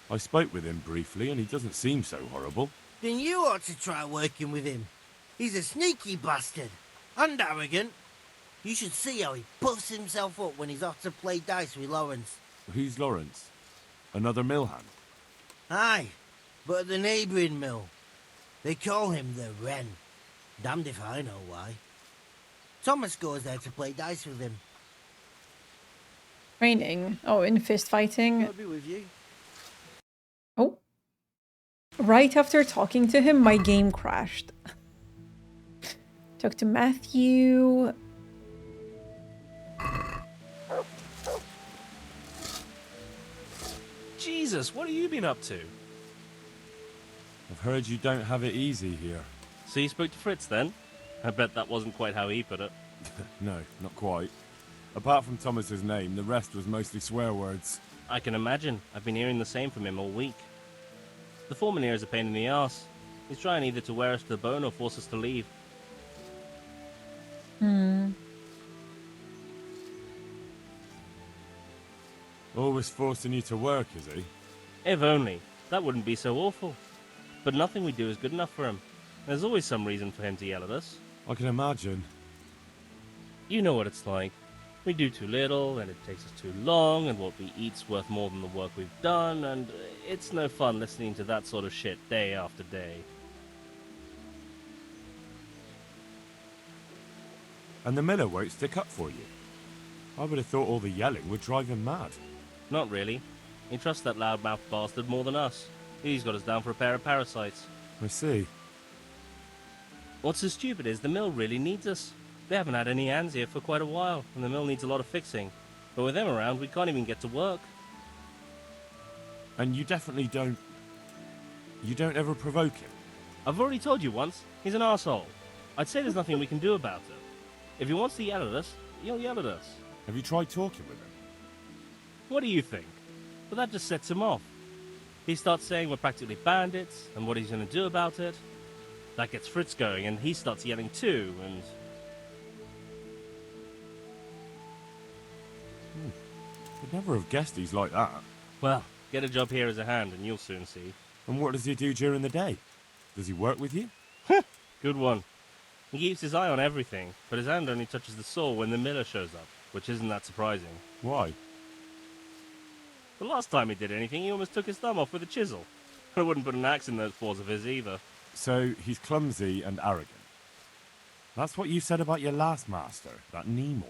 I spoke with him briefly and he doesn't seem so horrible. Then you ought to try working with him. He's a sneaky bastard. And arrogant. You should see how he puffs himself up when he's off to play dice with Lawrence. Who's Lawrence? Another mill hand? Aye, but at the neighbouring mill. They call him the Wren. Damned if I know why. Thomas goes there to play dice with him. Training. Oh, in fist fighting. I'll be with you. Oh. Right after talking to him, my game crashed. Talk to Matthew. Jesus, what have you been up to? I've heard you don't have it easy here. So you spoke to Fritz then? I bet that wasn't quite how he put it. No, not quite. Apart from Thomas's name, the rest was mostly swear words. I can imagine. I've been hearing the same from him all week. The foreman here is a pain in the arse. He's trying either to wear us to the bone or force us to leave. Always forcing you to work, is he? If only. That wouldn't be so awful. But nothing we do is good enough for him. There's always some reason for him to yell at us. I can imagine. You know what it's like. We do too little, and it takes us too long, and what we eat's worth more than the work we've done, and it's no fun listening to that sort of shit day after day. And the miller won't stick up for you. I would have thought all the yelling would drive him mad. Not really. He trusts that loudmouth bastard more than us. He's got us down for a pair of parasites. I see. What's so stupid is the mill really needs us. They haven't had any hands here for quite a while, and the mill needs a lot of fixing. But with them around, we can't even get to work. And you definitely don't... You don't ever provoke him? I've already told you once, he's an arsehole. I'd say there's nothing we can do about it. If he wants to yell at us, he'll yell at us. Have you tried talking with him? What do you think? But that just sets him off. He starts saying we're practically bandits, and what he's going to do about it. That gets Fritz going, and he starts yelling too, and... I'd never have guessed he's like that. Well, get a job here as a hand, and you'll soon see. And what does he do during the day? Does he work with you? Good one. He keeps his eye on everything, but his hand only touches the saw when the miller shows up, which isn't that surprising. Why? The last time he did anything, he almost took his thumb off with a chisel. I wouldn't put an axe in those paws of his either. So, he's clumsy and arrogant. That's what you said about your last master, that Nimoy.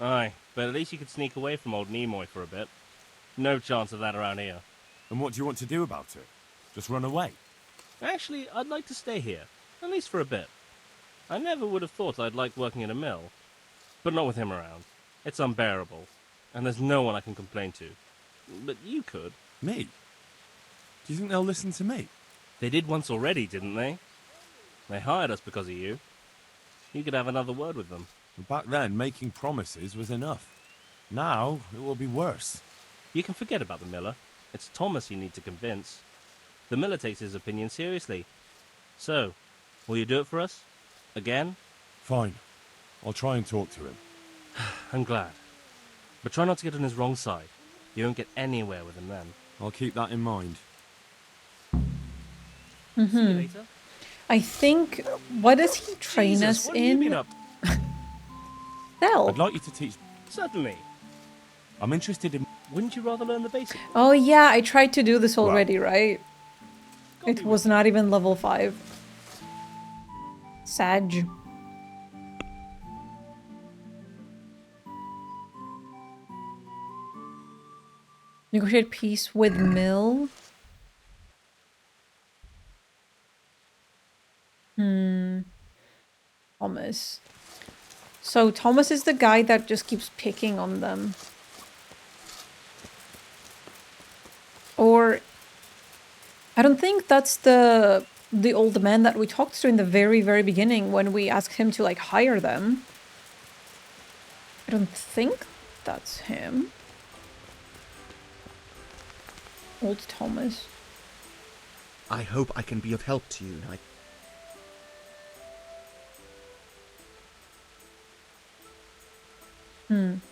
Aye, but at least you could sneak away from old Nimoy for a bit. No chance of that around here. And what do you want to do about it? Just run away? Actually, I'd like to stay here, at least for a bit. I never would have thought I'd like working in a mill. But not with him around. It's unbearable. And there's no one I can complain to. But you could. Me? Do you think they'll listen to me? They did once already, didn't they? They hired us because of you. You could have another word with them. Back then, making promises was enough. Now, it will be worse. You can forget about the miller. It's Thomas you need to convince. The miller takes his opinion seriously. So, will you do it for us? Again? Fine. I'll try and talk to him. I'm glad. But try not to get on his wrong side. You won't get anywhere with him then. I'll keep that in mind. See you later. I think... What does he train Jesus, us what have you in? been up? Cell. I'd like you to teach... Certainly. I'm interested in... Wouldn't you rather learn the basics? Oh yeah, I tried to do this already, right? It was not even level 5. Sag. Negotiate peace with Mill. Thomas. So Thomas is the guy that just keeps picking on them. Or I don't think that's the old man that we talked to in the very, very beginning when we asked him to like hire them. I don't think that's him. Old Thomas. I hope I can be of help to you, Knight.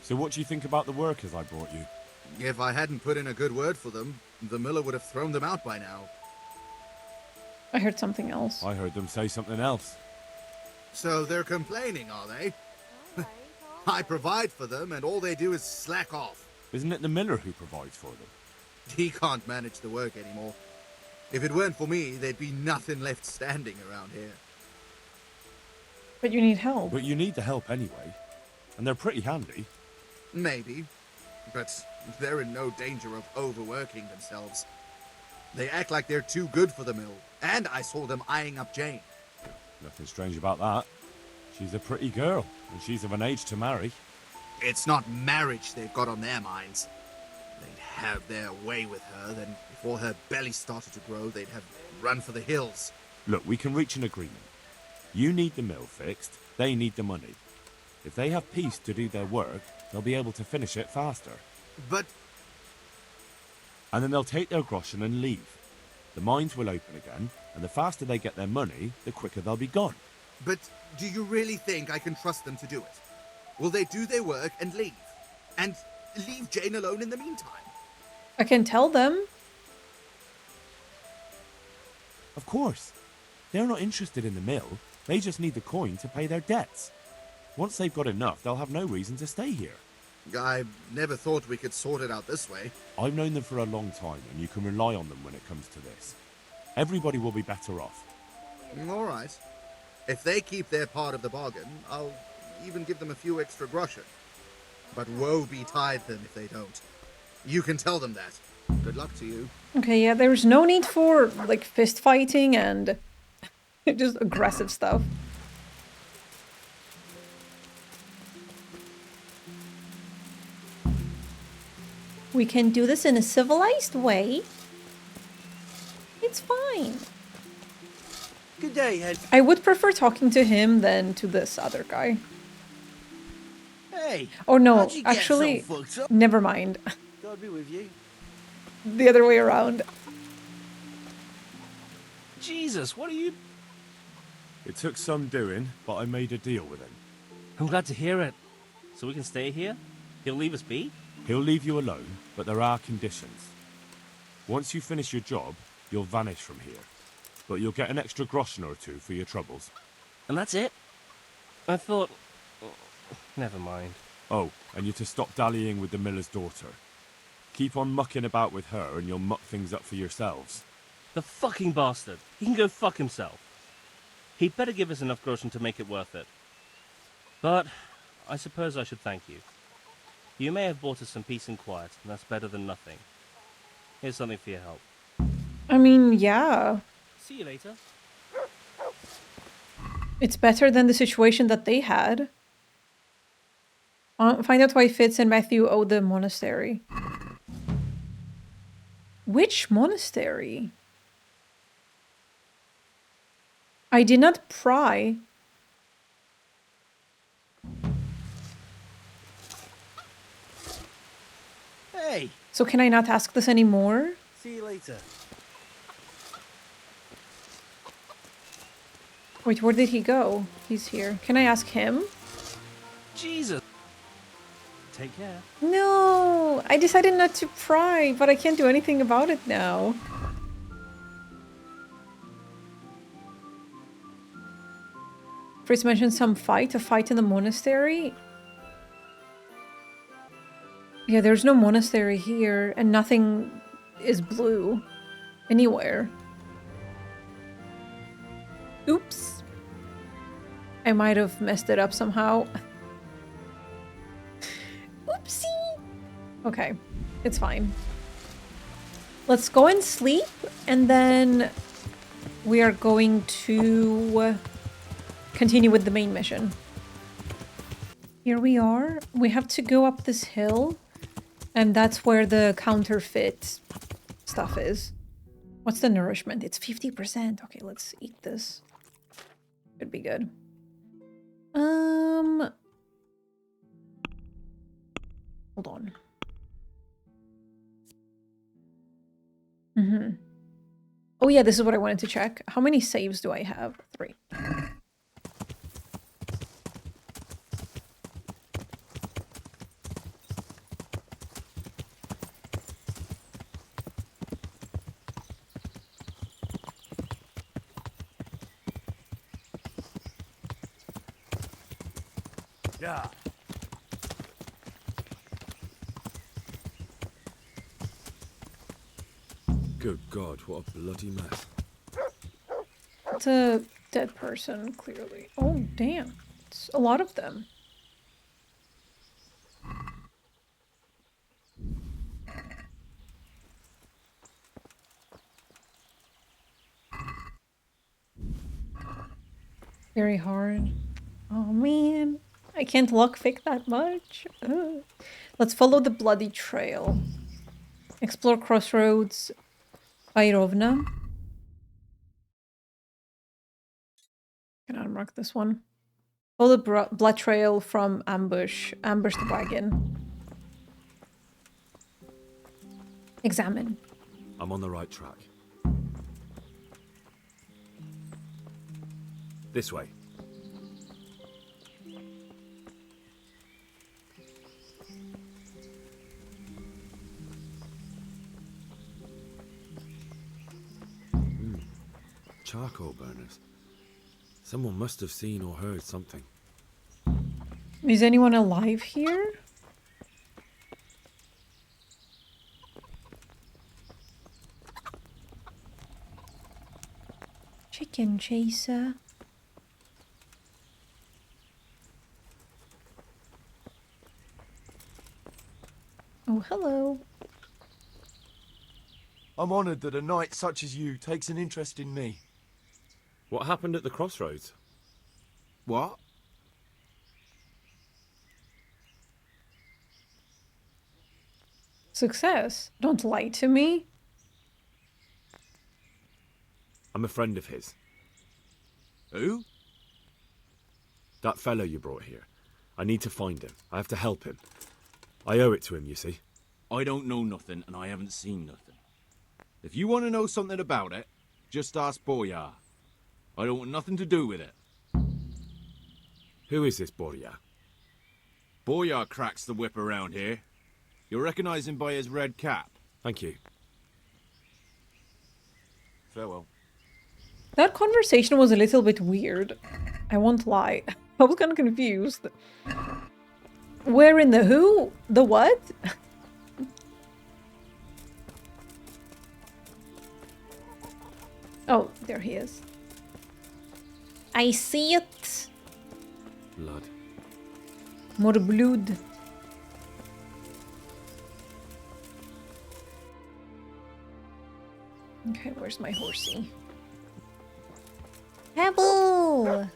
So what do you think about the workers I brought you? If I hadn't put in a good word for them, the miller would have thrown them out by now. I heard something else. I heard them say something else. So they're complaining, are they? I provide for them, and all they do is slack off. Isn't it the miller who provides for them? He can't manage the work anymore. If it weren't for me, there'd be nothing left standing around here. But you need help. But you need the help anyway. And they're pretty handy. Maybe. But they're in no danger of overworking themselves. They act like they're too good for the mill. And I saw them eyeing up Jane. Nothing strange about that. She's a pretty girl, and she's of an age to marry. It's not marriage they've got on their minds. They'd have their way with her, then before her belly started to grow, they'd have run for the hills. Look, we can reach an agreement. You need the mill fixed, they need the money. If they have peace to do their work, they'll be able to finish it faster. But... And then they'll take their groschen and leave. The mines will open again, and the faster they get their money, the quicker they'll be gone. But do you really think I can trust them to do it? Will they do their work and leave? And leave Jane alone in the meantime? I can tell them. Of course. They're not interested in the mill. They just need the coin to pay their debts. Once they've got enough, they'll have no reason to stay here. I never thought we could sort it out this way. I've known them for a long time, and you can rely on them when it comes to this. Everybody will be better off. All right. If they keep their part of the bargain, I'll even give them a few extra groschen. But woe betide them if they don't. You can tell them that. Good luck to you. Okay, yeah, there's no need for, like, fist fighting and just aggressive stuff. We can do this in a civilized way. It's fine. Good day, Head. I would prefer talking to him than to this other guy. Hey. Oh no, how'd you get actually, so fucked up? never mind. God be with you. The other way around. Jesus, what are you... It took some doing, but I made a deal with him. I'm glad to hear it. So we can stay here? He'll leave us be? He'll leave you alone, but there are conditions. Once you finish your job, you'll vanish from here. But you'll get an extra groschen or two for your troubles. And that's it? I thought... Never mind. Oh, and you're to stop dallying with the miller's daughter. Keep on mucking about with her and you'll muck things up for yourselves. The fucking bastard. He can go fuck himself. He'd better give us enough groschen to make it worth it. But I suppose I should thank you. You may have bought us some peace and quiet, and that's better than nothing. Here's something for your help. I mean, yeah. See you later. It's better than the situation that they had. Find out why Fitz and Matthew owe the monastery. Which monastery? I did not pry. Hey. So can I not ask this anymore? See you later. Wait, where did he go? He's here. Can I ask him? Jesus. Take care. No, I decided not to pry, but I can't do anything about it now. Fritz mentioned a fight in the monastery. Yeah, there's no monastery here, and nothing is blue anywhere. Oops. I might have messed it up somehow. Oopsie. Okay, it's fine. Let's go and sleep, and then we are going to continue with the main mission. Here we are. We have to go up this hill, and that's where the counterfeit stuff is. What's the nourishment? It's 50%. Okay, let's eat this. Should be good. Hold on. Oh yeah, this is what I wanted to check. How many saves do I have? 3. Yeah. Good God, what a bloody mess. It's a dead person, clearly. Oh, damn. It's a lot of them. Very hard. Oh, man. I can't lockpick that much. Ugh. Let's follow the bloody trail. Explore crossroads. Bayrovna. Can unmark this one. Follow the blood trail from ambush. Ambush the wagon. Examine. I'm on the right track. This way. Charcoal burners. Someone must have seen or heard something. Is anyone alive here? Chicken chaser. Oh, hello. I'm honoured that a knight such as you takes an interest in me. What happened at the crossroads? What? Success. Don't lie to me. I'm a friend of his. Who? That fellow you brought here. I need to find him. I have to help him. I owe it to him, you see. I don't know nothing, and I haven't seen nothing. If you want to know something about it, just ask Boyar. I don't want nothing to do with it. Who is this Boyar? Boyar cracks the whip around here. You'll recognize him by his red cap. Thank you. Farewell. That conversation was a little bit weird. I won't lie. I was kind of confused. Where in the who? The what? Oh, there he is. I see it. Blood. More blood. Okay, where's my horsey? Apple!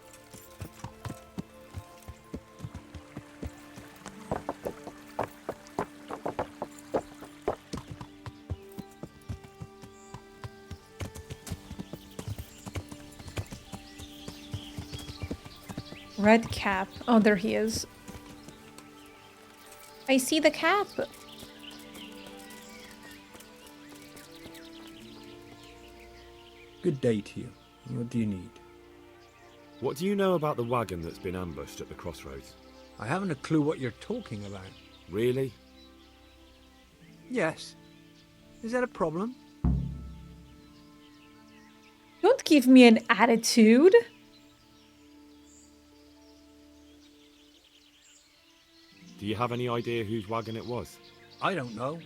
Red cap. Oh, there he is. I see the cap. Good day to you. What do you need? What do you know about the wagon that's been ambushed at the crossroads? I haven't a clue what you're talking about. Really? Yes. Is that a problem? Don't give me an attitude. Do you have any idea whose wagon it was? I don't know.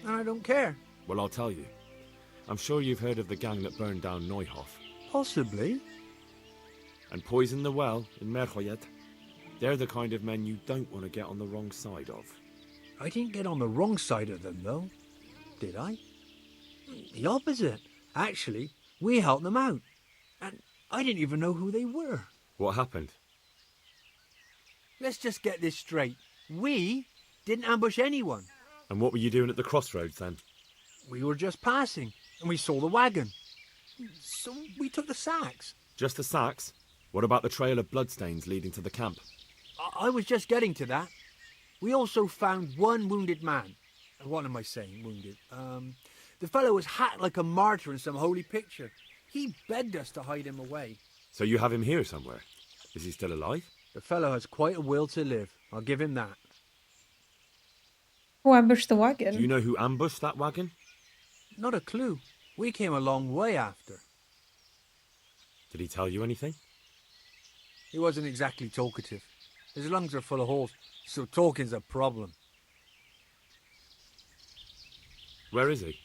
And I don't care. Well, I'll tell you. I'm sure you've heard of the gang that burned down Neuhof. Possibly. And poisoned the well in Merhojed. They're the kind of men you don't want to get on the wrong side of. I didn't get on the wrong side of them, though. Did I? The opposite. Actually, we helped them out. And I didn't even know who they were. What happened? Let's just get this straight. We didn't ambush anyone. And what were you doing at the crossroads then? We were just passing, and we saw the wagon. So we took the sacks. Just the sacks? What about the trail of bloodstains leading to the camp? I was just getting to that. We also found one wounded man. What am I saying, wounded? The fellow was hacked like a martyr in some holy picture. He begged us to hide him away. So you have him here somewhere? Is he still alive? The fellow has quite a will to live. I'll give him that. Who ambushed the wagon? Do you know who ambushed that wagon? Not a clue. We came a long way after. Did he tell you anything? He wasn't exactly talkative. His lungs are full of holes, so talking's a problem. Where is he?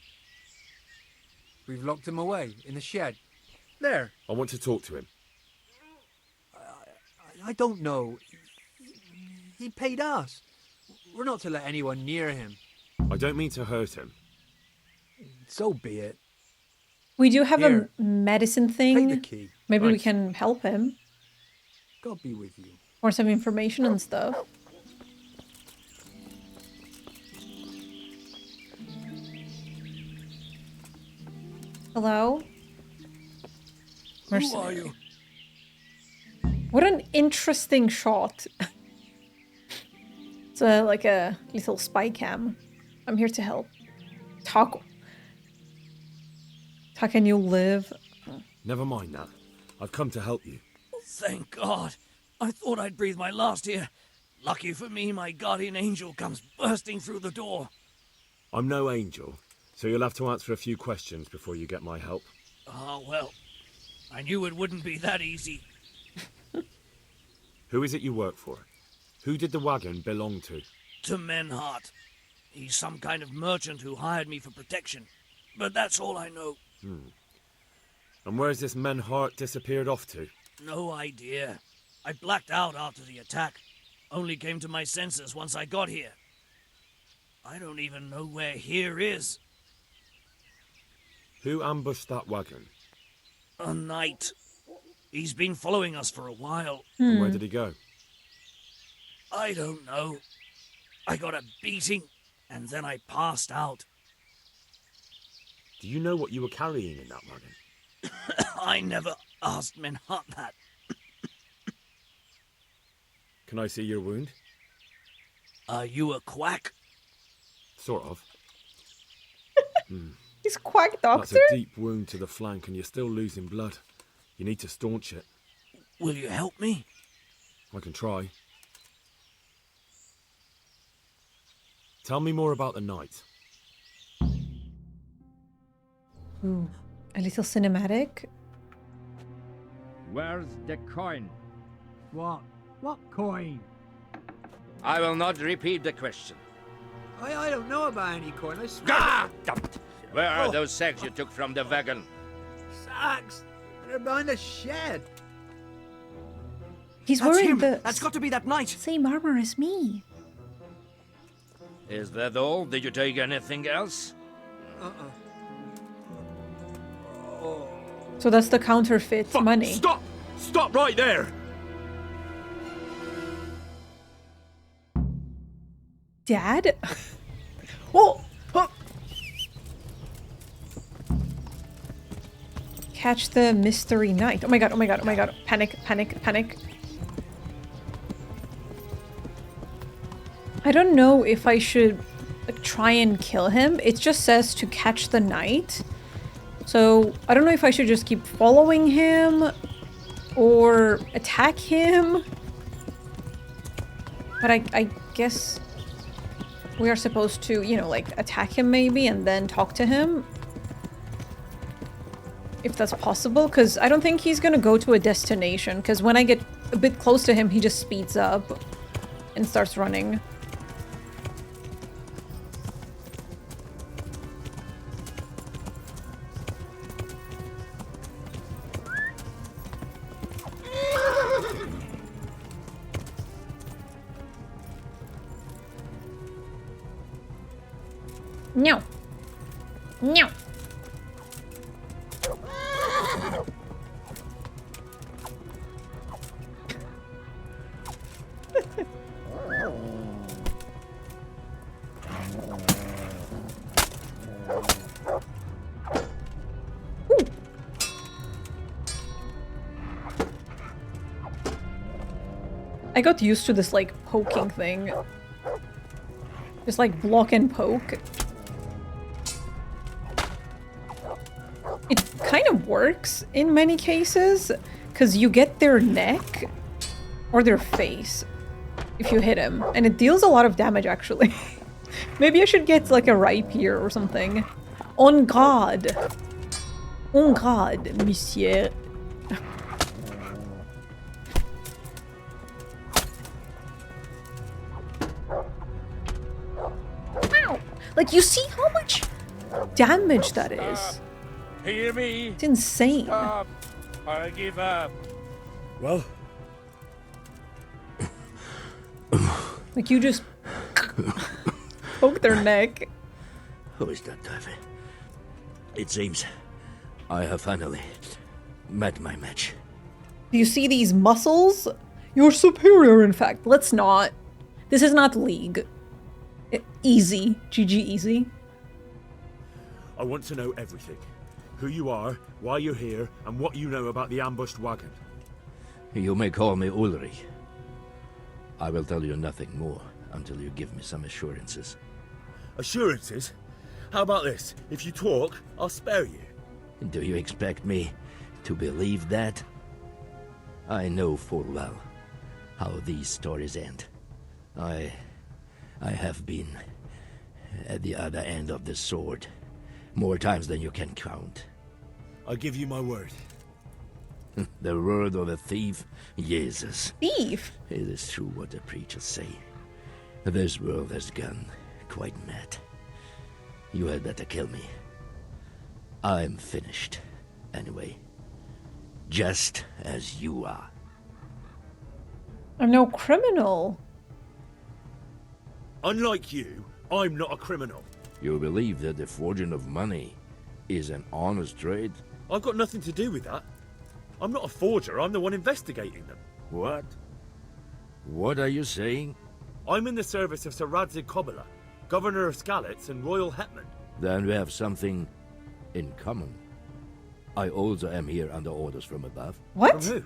We've locked him away in the shed. There. I want to talk to him. I don't know. He paid us. We're not to let anyone near him. I don't mean to hurt him. So be it. We do have Here. a medicine Take thing. the key. Maybe we Right. can help him. God be with you. Or some information and stuff. Hello? Who are Mercenary. you? What an interesting shot. It's like a little spy cam. I'm here to help. Talk. How can you live? Never mind that. I've come to help you. Thank God. I thought I'd breathe my last here. Lucky for me, my guardian angel comes bursting through the door. I'm no angel, so you'll have to answer a few questions before you get my help. Ah, well. I knew it wouldn't be that easy. Who is it you work for? Who did the wagon belong to? To Merhojed. He's some kind of merchant who hired me for protection. But that's all I know. And where's this Merhojed disappeared off to? No idea. I blacked out after the attack. Only came to my senses once I got here. I don't even know where here is. Who ambushed that wagon? A knight. He's been following us for a while. And where did he go? I don't know. I got a beating, and then I passed out. Do you know what you were carrying in that wagon? I never asked Merhojed that. Can I see your wound? Are you a quack? Sort of. He's quack doctor? That's a deep wound to the flank and you're still losing blood. You need to staunch it. Will you help me? I can try. Tell me more about the night. Ooh, a little cinematic. Where's the coin? What? What coin? I will not repeat the question. I don't know about any coin. I swear. Ah! Damn it. Where are those sacks you took from the wagon? Sacks. They're behind the shed. He's That's wearing him. the That's got to be that knight. same armor as me. Is that all? Did you take anything else? So that's the counterfeit money. Stop! Stop right there! Dad? Oh! Catch the mystery knight. Oh my god, oh my god, oh my god. Panic, panic, panic. I don't know if I should like try and kill him. It just says to catch the knight. So I don't know if I should just keep following him or attack him. But I guess we are supposed to, you know, like attack him maybe and then talk to him. If that's possible, because I don't think he's gonna go to a destination, because when I get a bit close to him, he just speeds up and starts running. No. No. I got used to this, like, poking thing. Just, like, block and poke. It kind of works in many cases, because you get their neck or their face if you hit him. And it deals a lot of damage, actually. Maybe I should get, like, a rapier or something. On guard. On guard, monsieur. Like, you see how much damage that is? Hear me? It's insane. Stop. I give up. Well? Like you just poke their neck. Who is that, Davy? It seems I have finally met my match. Do you see these muscles? You're superior, in fact. Let's not. This is not League. Easy. GG easy. I want to know everything. Who you are, why you're here, and what you know about the ambushed wagon. You may call me Ulrich. I will tell you nothing more until you give me some assurances. Assurances? How about this? If you talk, I'll spare you. Do you expect me to believe that? I know full well how these stories end. I have been at the other end of the sword more times than you can count. I give you my word. The word of a thief? Jesus. Thief? It is true what the preachers say. This world has gone quite mad. You had better kill me. I'm finished. Anyway. Just as you are. I'm no criminal. Unlike you, I'm not a criminal. You believe that the forging of money is an honest trade? I've got nothing to do with that. I'm not a forger, I'm the one investigating them. What? What are you saying? I'm in the service of Sir Radzig Kobyla, Governor of Skalitz and Royal Hetman. Then we have something in common. I also am here under orders from above. What? From who?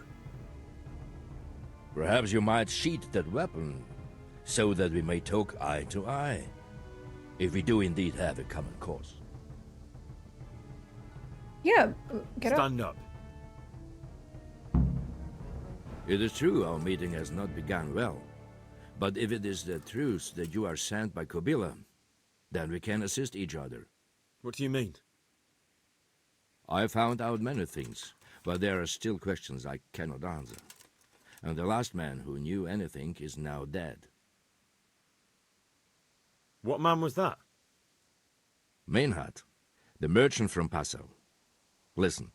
Perhaps you might sheath that weapon, so that we may talk eye to eye. If we do indeed have a common cause. Yeah, get up. Stand up. It is true our meeting has not begun well. But if it is the truth that you are sent by Kobyla, then we can assist each other. What do you mean? I found out many things, but there are still questions I cannot answer. And the last man who knew anything is now dead. What man was that? Merhojed, the merchant from Passau. Listen,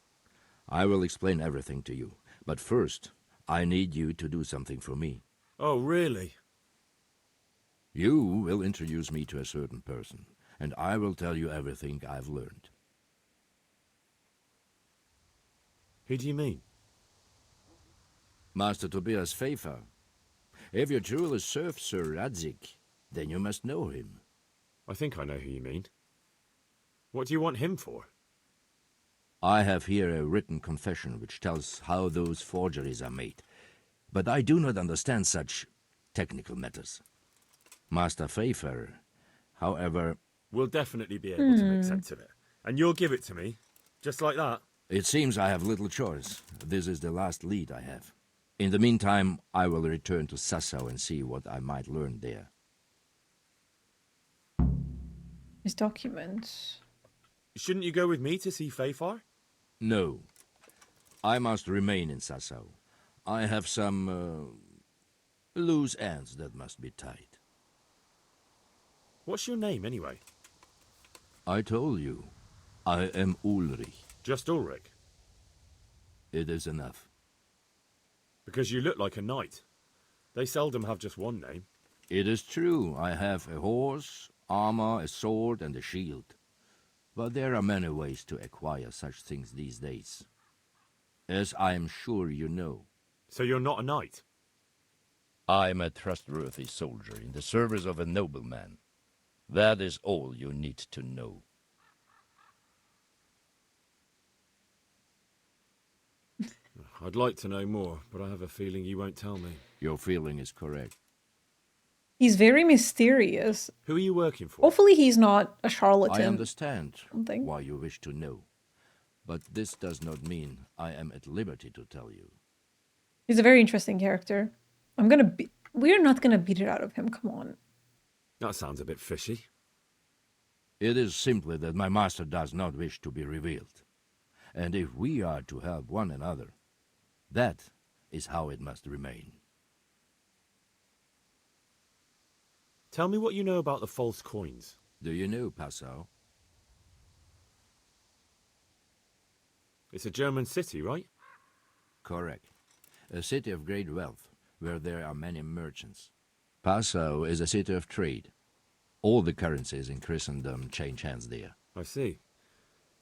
I will explain everything to you, but first, I need you to do something for me. Oh, really? You will introduce me to a certain person, and I will tell you everything I've learned. Who do you mean? Master Tobias Pfeiffer. If you truly serve Sir Radzig, then you must know him. I think I know who you mean. What do you want him for? I have here a written confession which tells how those forgeries are made, but I do not understand such technical matters. Master Pfeiffer, however... We'll definitely be able to make sense of it. And you'll give it to me, just like that? It seems I have little choice. This is the last lead I have. In the meantime, I will return to Sassau and see what I might learn there. His documents. Shouldn't you go with me to see Pfeiffer? No. I must remain in Sassau. I have some loose ends that must be tied. What's your name, anyway? I told you. I am Ulrich. Just Ulrich? It is enough. Because you look like a knight. They seldom have just one name. It is true. I have a horse, armor, a sword, and a shield. But there are many ways to acquire such things these days. As I am sure you know. So you're not a knight? I am a trustworthy soldier in the service of a nobleman. That is all you need to know. I'd like to know more, but I have a feeling you won't tell me. Your feeling is correct. He's very mysterious. Who are you working for? Hopefully he's not a charlatan. I understand Something. why you wish to know. But this does not mean I am at liberty to tell you. He's a very interesting character. We're not gonna beat it out of him, come on. That sounds a bit fishy. It is simply that my master does not wish to be revealed. And if we are to help one another, that is how it must remain. Tell me what you know about the false coins. Do you know Passau? It's a German city, right? Correct. A city of great wealth, where there are many merchants. Passau is a city of trade. All the currencies in Christendom change hands there. I see.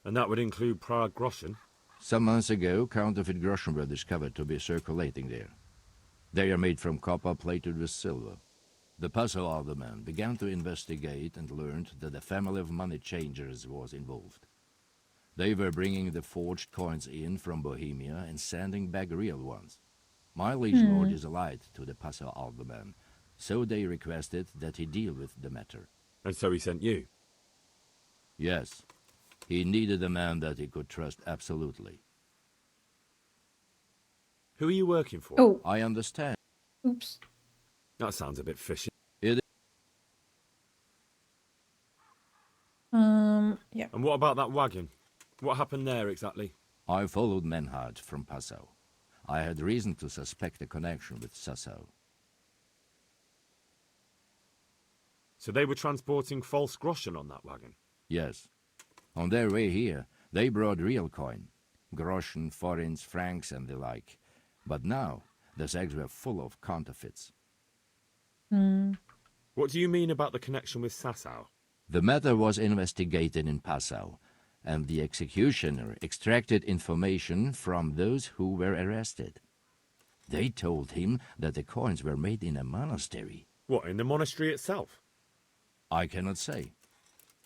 And that would include Prague groschen? Some months ago, counterfeit groschen were discovered to be circulating there. They are made from copper plated with silver. The Passau alderman began to investigate and learned that a family of money changers was involved. They were bringing the forged coins in from Bohemia and sending back real ones. My liege lord is allied to the Passau alderman, so they requested that he deal with the matter. And so he sent you? Yes. He needed a man that he could trust absolutely. Who are you working for? Oh. I understand. Oops. That sounds a bit fishy. Yeah. And what about that wagon? What happened there exactly? I followed Merhojed from Passau. I had reason to suspect a connection with Sassau. So they were transporting false groschen on that wagon? Yes. On their way here, they brought real coin. Groschen, forints, francs, and the like. But now, the sacks were full of counterfeits. What do you mean about the connection with Sassau? The matter was investigated in Passau, and the executioner extracted information from those who were arrested. They told him that the coins were made in a monastery. What, in the monastery itself? I cannot say.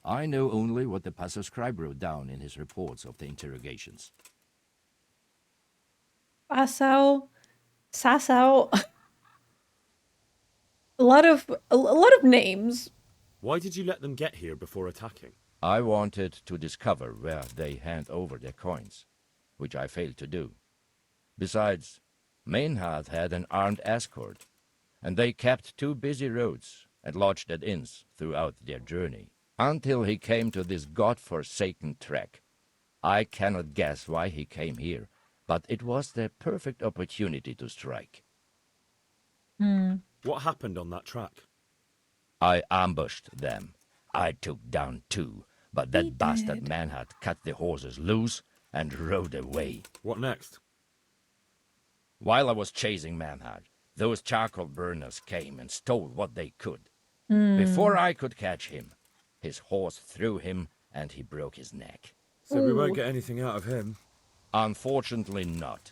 I know only what the Passau scribe wrote down in his reports of the interrogations. Sassau. a lot of names. Why did you let them get here before attacking? I wanted to discover where they hand over their coins, which I failed to do. Besides, Merhojed had an armed escort, and they kept 2 busy roads and lodged at inns throughout their journey, until he came to this god-forsaken track. I cannot guess why he came here, but it was the perfect opportunity to strike. What happened on that track? I ambushed them. I took down 2, but that bastard Merhojed cut the horses loose and rode away. What next? While I was chasing Merhojed, those charcoal burners came and stole what they could. Before I could catch him, his horse threw him and he broke his neck. So we won't get anything out of him? Unfortunately not.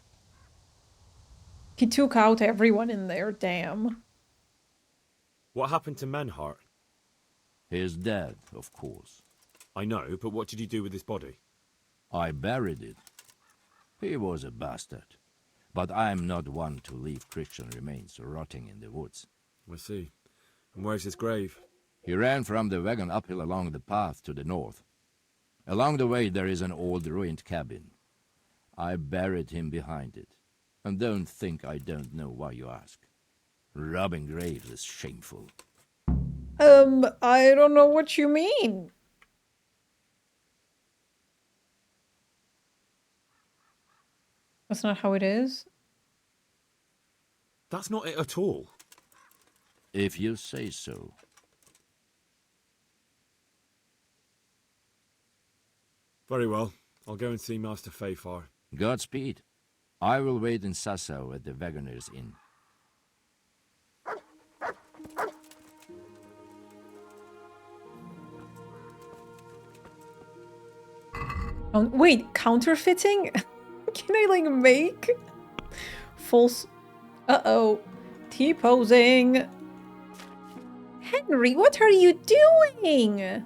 He took out everyone in there, damn. What happened to Merhojed? He is dead, of course. I know, but what did you do with his body? I buried it. He was a bastard. But I am not one to leave Christian remains rotting in the woods. I see. And where's his grave? He ran from the wagon uphill along the path to the north. Along the way there is an old ruined cabin. I buried him behind it. And don't think I don't know why you ask. Robbing graves is shameful. I don't know what you mean. That's not how it is. That's not it at all. If you say so. Very well. I'll go and see Master Fafar. Godspeed. I will wait in Sassau at the Wagoner's Inn. Wait, counterfeiting? Can I, like, make false... Uh-oh. T-posing. Henry, what are you doing?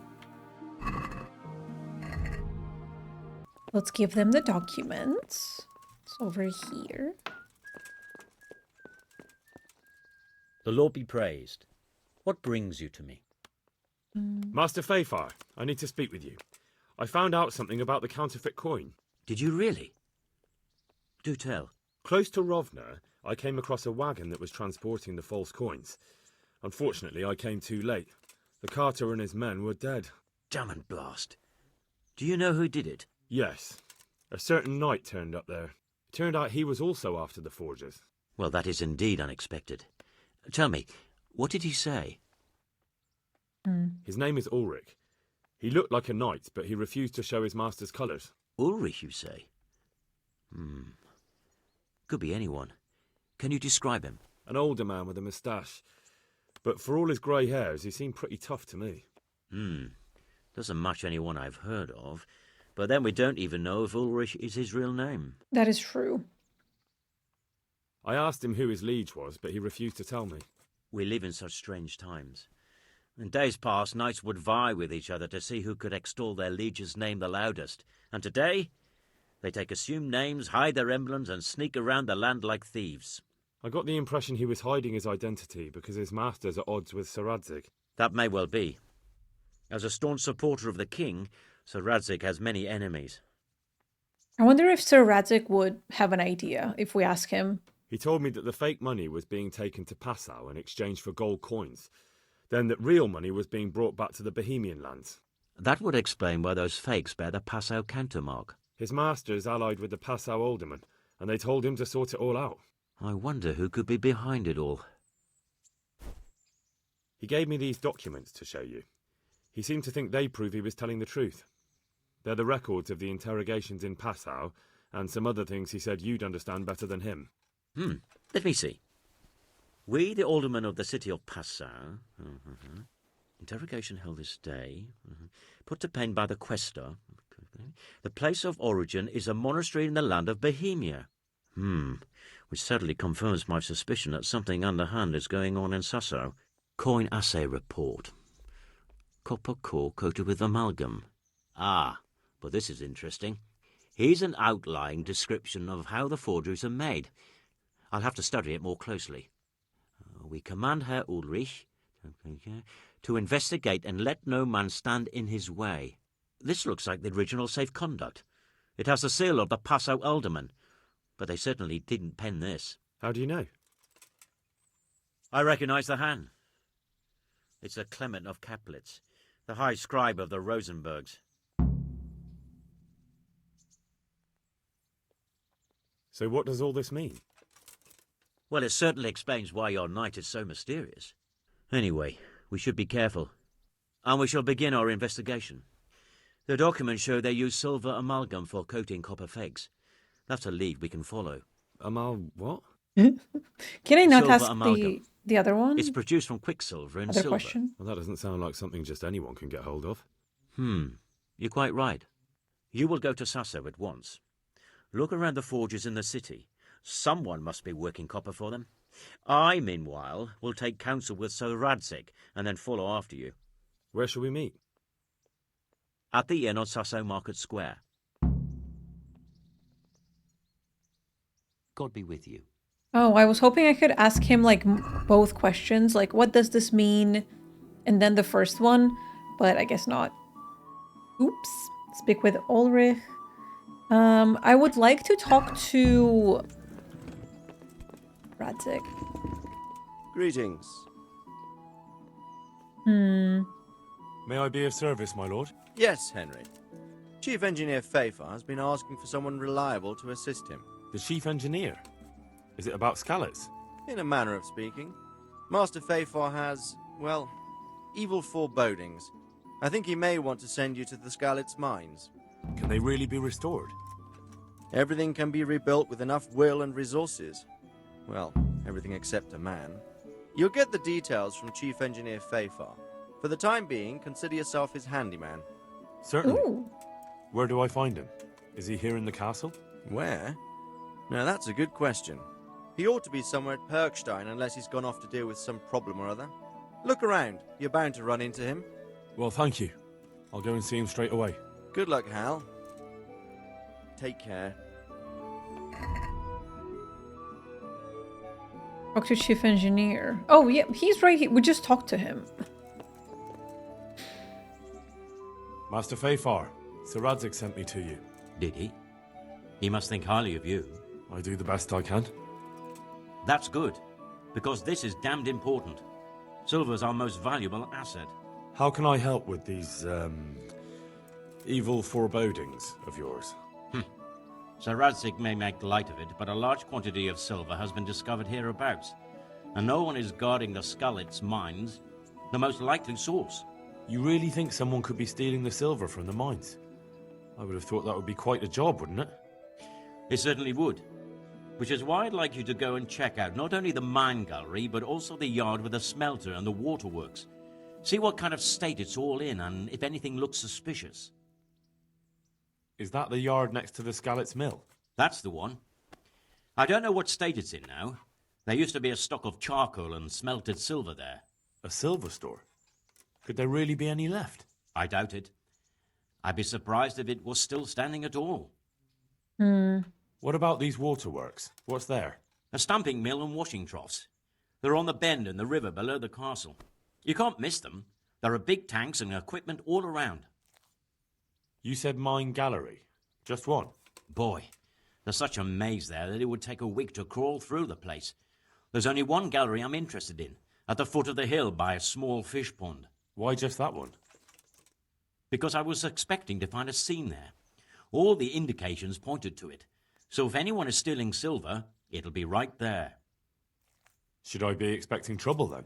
Let's give them the documents. It's over here. The Lord be praised. What brings you to me? Master Fafar, I need to speak with you. I found out something about the counterfeit coin. Did you really? Do tell. Close to Rovna, I came across a wagon that was transporting the false coins. Unfortunately, I came too late. The carter and his men were dead. Damn and blast. Do you know who did it? Yes. A certain knight turned up there. It turned out he was also after the forgers. Well, that is indeed unexpected. Tell me, what did he say? His name is Ulrich. He looked like a knight, but he refused to show his master's colours. Ulrich, you say? Could be anyone. Can you describe him? An older man with a moustache. But for all his grey hairs, he seemed pretty tough to me. Doesn't match anyone I've heard of. But then we don't even know if Ulrich is his real name. That is true. I asked him who his liege was, but he refused to tell me. We live in such strange times. In days past, knights would vie with each other to see who could extol their liege's name the loudest. And today, they take assumed names, hide their emblems, and sneak around the land like thieves. I got the impression he was hiding his identity because his master's at odds with Sir Radzig. That may well be. As a staunch supporter of the king, Sir Radzig has many enemies. I wonder if Sir Radzig would have an idea if we ask him. He told me that the fake money was being taken to Passau in exchange for gold coins. Then that real money was being brought back to the Bohemian lands. That would explain why those fakes bear the Passau countermark. His master is allied with the Passau alderman, and they told him to sort it all out. I wonder who could be behind it all. He gave me these documents to show you. He seemed to think they prove he was telling the truth. They're the records of the interrogations in Passau, and some other things he said you'd understand better than him. Let me see. We, the aldermen of the city of Passau, interrogation held this day, put to pen by the quaestor. The place of origin is a monastery in the land of Bohemia. Which certainly confirms my suspicion that something underhand is going on in Sasso. Coin assay report. Copper core coated with amalgam. But this is interesting. Here's an outline description of how the forgeries are made. I'll have to study it more closely. We command Herr Ulrich to investigate and let no man stand in his way. This looks like the original safe conduct. It has the seal of the Passau alderman, but they certainly didn't pen this. How do you know? I recognize the hand. It's a Clement of Caplitz, the high scribe of the Rosenbergs. So what does all this mean? Well, it certainly explains why your knight is so mysterious. Anyway, we should be careful. And we shall begin our investigation. The documents show they use silver amalgam for coating copper fakes. That's a lead we can follow. What? Can I not Silver ask amalgam. the other one? It's produced from quicksilver and Other silver. question? Well, that doesn't sound like something just anyone can get hold of. You're quite right. You will go to Sasso at once. Look around the forges in the city. Someone must be working copper for them. I, meanwhile, will take counsel with Sir Radzig and then follow after you. Where shall we meet? At the inn on Sasso Market Square. God be with you. Oh, I was hoping I could ask him like both questions, like what does this mean, and then the first one, but I guess not. Oops. Speak with Ulrich. I would like to talk to Radzig. Greetings. May I be of service, my lord? Yes, Henry. Chief Engineer Fafar has been asking for someone reliable to assist him. The chief engineer? Is it about Skalitz? In a manner of speaking. Master Fafar has, well, evil forebodings. I think he may want to send you to the Skalitz mines. Can they really be restored? Everything can be rebuilt with enough will and resources. Well, everything except a man. You'll get the details from Chief Engineer Fafar. For the time being, consider yourself his handyman. Certainly. Ooh. Where do I find him? Is he here in the castle? Where? Now that's a good question. He ought to be somewhere at Perkstein unless he's gone off to deal with some problem or other. Look around. You're bound to run into him. Well, thank you. I'll go and see him straight away. Good luck, Hal. Take care. Talk to Chief Engineer. Oh, yeah, he's right here. We just talked to him. Master Fafar, Sir Radzig sent me to you. Did he? He must think highly of you. I do the best I can. That's good, because this is damned important. Silver's our most valuable asset. How can I help with these, evil forebodings of yours? Sir Radzig may make light of it, but a large quantity of silver has been discovered hereabouts, and no one is guarding the Skalitz mines, the most likely source. You really think someone could be stealing the silver from the mines? I would have thought that would be quite a job, wouldn't it? It certainly would. Which is why I'd like you to go and check out not only the mine gallery, but also the yard with the smelter and the waterworks. See what kind of state it's all in, and if anything looks suspicious. Is that the yard next to the Skalitz mill? That's the one. I don't know what state it's in now. There used to be a stock of charcoal and smelted silver there. A silver store? Could there really be any left? I doubt it. I'd be surprised if it was still standing at all. What about these waterworks? What's there? A stamping mill and washing troughs. They're on the bend in the river below the castle. You can't miss them. There are big tanks and equipment all around. You said mine gallery. Just one? Boy, there's such a maze there that it would take a week to crawl through the place. There's only one gallery I'm interested in, at the foot of the hill by a small fish pond. Why just that one? Because I was expecting to find a scene there. All the indications pointed to it. So if anyone is stealing silver, it'll be right there. Should I be expecting trouble then?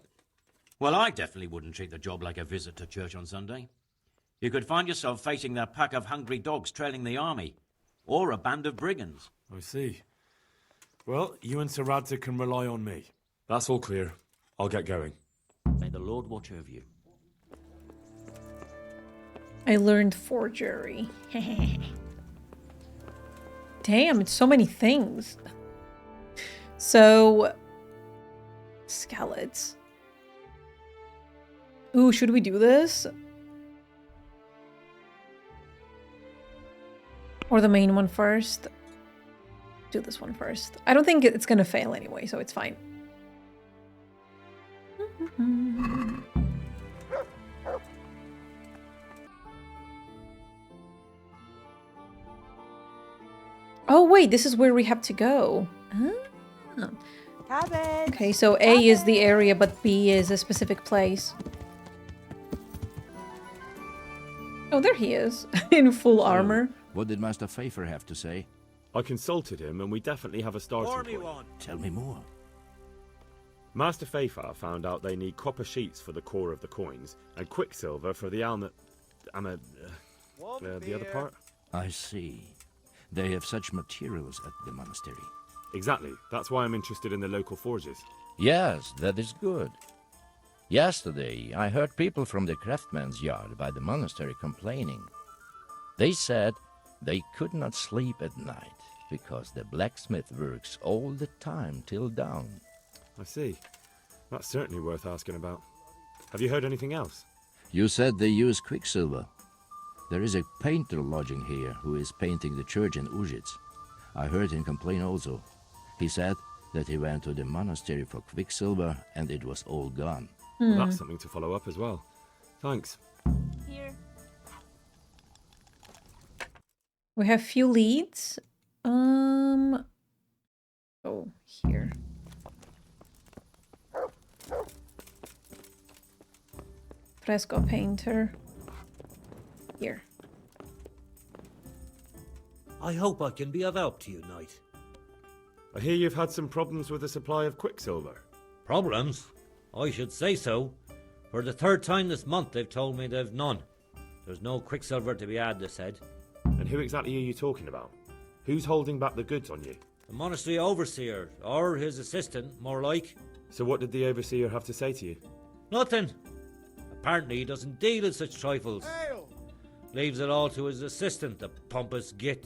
Well, I definitely wouldn't treat the job like a visit to church on Sunday. You could find yourself facing that pack of hungry dogs trailing the army, or a band of brigands. I see. Well, you and Sir Radzig can rely on me. That's all clear. I'll get going. May the Lord watch over you. I learned forgery. Damn, it's so many things. So, Skalitz. Ooh, should we do this? Or the main one first? Do this one first. I don't think it's gonna fail anyway, so it's fine. Oh wait, this is where we have to go. Ah. Okay, so A is the area, but B is a specific place. Oh, there he is, in full armor. What did Master Pfeiffer have to say? I consulted him, and we definitely have a starting point. Tell me more. Master Pfeiffer found out they need copper sheets for the core of the coins, and quicksilver for the the other part. I see. They have such materials at the monastery. Exactly. That's why I'm interested in the local forges. Yes, that is good. Yesterday, I heard people from the craftsman's yard by the monastery complaining. They said they could not sleep at night because the blacksmith works all the time till dawn. I see. That's certainly worth asking about. Have you heard anything else? You said they use quicksilver. There is a painter lodging here who is painting the church in Ujits. I heard him complain also. He said that he went to the monastery for quicksilver and it was all gone. Well, that's something to follow up as well. Thanks. Here. We have few leads. Oh, here. Fresco painter. Here. I hope I can be of help to you, Knight. I hear you've had some problems with the supply of quicksilver. Problems? I should say so. For the third time this month they've told me they've none. There's no quicksilver to be had, they said. And who exactly are you talking about? Who's holding back the goods on you? The monastery overseer, or his assistant, more like. So what did the overseer have to say to you? Nothing. Apparently he doesn't deal in such trifles. Leaves it all to his assistant, the pompous git.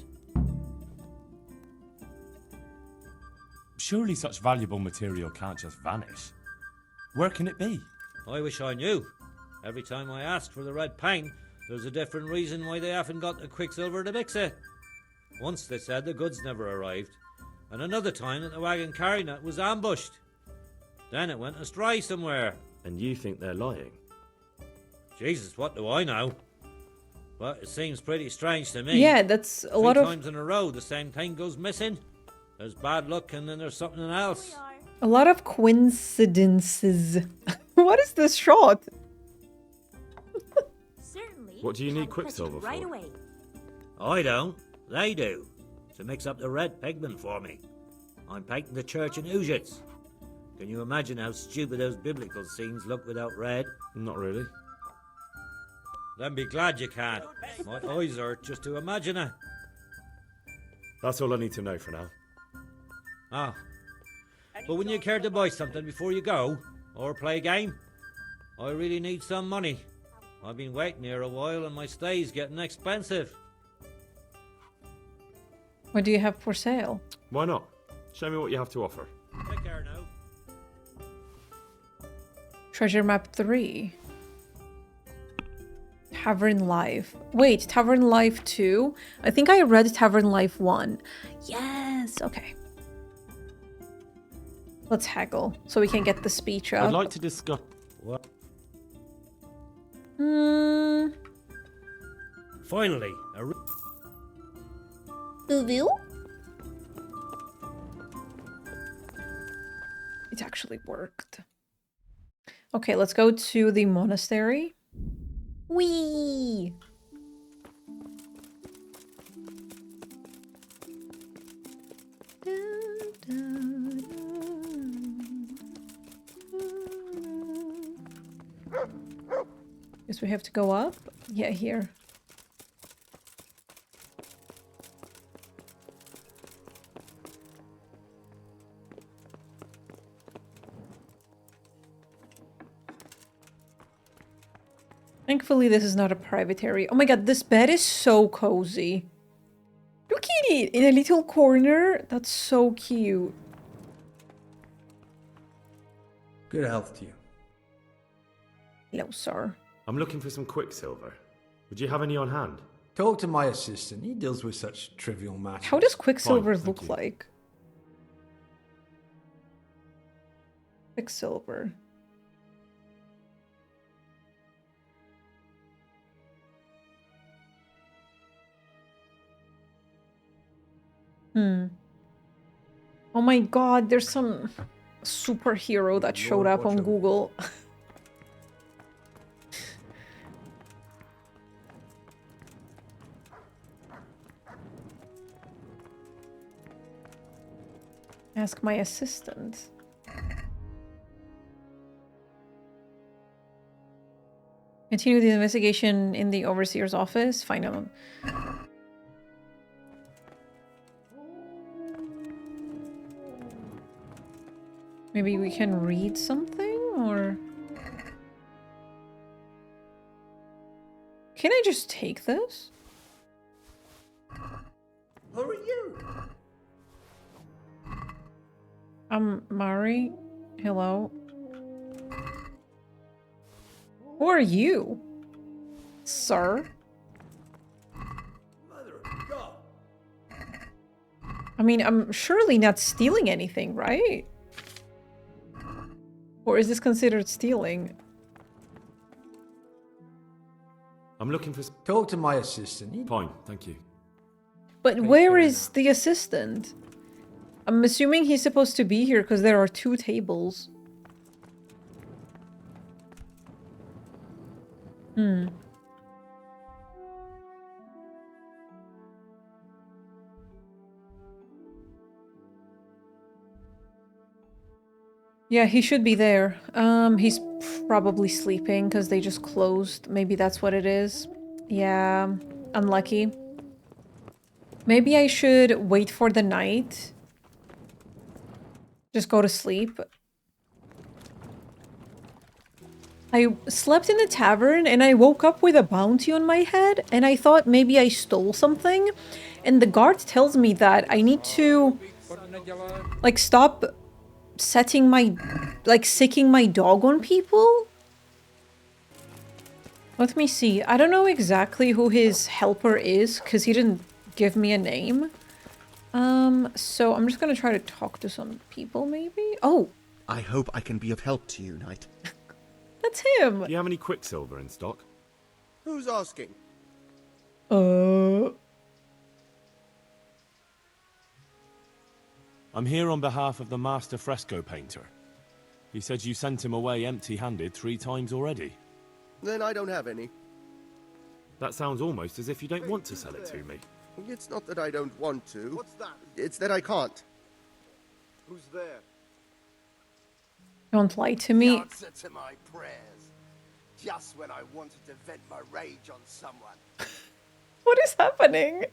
Surely such valuable material can't just vanish. Where can it be? I wish I knew. Every time I ask for the red paint, there's a different reason why they haven't got the quicksilver to mix it. Once they said the goods never arrived, and another time that the wagon carrying it was ambushed. Then it went astray somewhere. And you think they're lying? Jesus, what do I know? But it seems pretty strange to me. Yeah, that's a lot of... 3 times in a row the same thing goes missing. There's bad luck and then there's something else. A lot of coincidences. What is this shot? Certainly. What do you need quicksilver right for? Away. I don't. They do. To mix up the red pigment for me. I'm painting the church in Ujits. Can you imagine how stupid those biblical scenes look without red? Not really. Then be glad you can. My eyes hurt just to imagine it. That's all I need to know for now. Ah. But wouldn't you care to buy something before you go? Or play a game? I really need some money. I've been waiting here a while and my stay's getting expensive. What do you have for sale? Why not? Show me what you have to offer. Take care now. Treasure map 3. Tavern Life. Wait, Tavern Life 2? I think I read Tavern Life 1. Yes, okay. Let's haggle so we can get the speech up. I'd like to discuss... What? Finally, a review? It actually worked. Okay, let's go to the monastery. Whee! Guess we have to go up? Yeah, here. Thankfully, this is not a private area. Oh my god, this bed is so cozy. Look at it! In a little corner. That's so cute. Good health to you. Hello, sir. I'm looking for some quicksilver. Would you have any on hand? Talk to my assistant. He deals with such trivial matters. How does Quicksilver look like? Quicksilver. Oh my god, there's some superhero that showed up on Google. Ask my assistant. Continue the investigation in the overseer's office. Find out. Maybe we can read something, or... Can I just take this? Who are you? I'm Mari. Hello. Who are you, sir? Mother of God. I mean, I'm surely not stealing anything, right? Or is this considered stealing? I'm looking for... Talk to my assistant. Fine, thank you. But where is the assistant? I'm assuming he's supposed to be here because there are 2 tables. Yeah, he should be there. He's probably sleeping because they just closed. Maybe that's what it is. Yeah, unlucky. Maybe I should wait for the night. Just go to sleep. I slept in the tavern and I woke up with a bounty on my head and I thought maybe I stole something. And the guard tells me that I need to, like, stop setting my, like, sicking my dog on people. Let me see. I don't know exactly who his helper is because he didn't give me a name. So I'm just gonna try to talk to some people, maybe? Oh! I hope I can be of help to you, Knight. That's him! Do you have any quicksilver in stock? Who's asking? I'm here on behalf of the master fresco painter. He said you sent him away empty-handed 3 times already. Then I don't have any. That sounds almost as if you don't want to sell it to me. It's not that I don't want to. What's that? It's that I can't. Who's there? Don't lie to me. The answer to my prayers. Just when I wanted to vent my rage on someone. What is happening?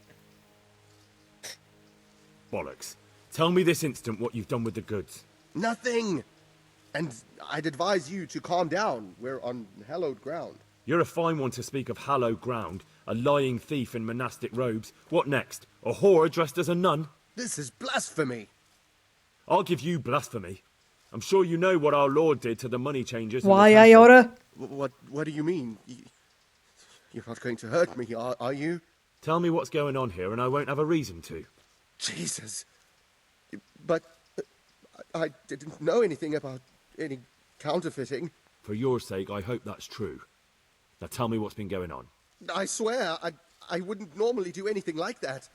bollocks. Tell me this instant what you've done with the goods. Nothing! And I'd advise you to calm down. We're on hallowed ground. You're a fine one to speak of hallowed ground. A lying thief in monastic robes. What next? A whore dressed as a nun? This is blasphemy. I'll give you blasphemy. I'm sure you know what our Lord did to the money changers. Why, Iota? What do you mean? You're not going to hurt me, are you? Tell me what's going on here and I won't have a reason to. Jesus. But I didn't know anything about any counterfeiting. For your sake, I hope that's true. Now tell me what's been going on. I swear, I wouldn't normally do anything like that.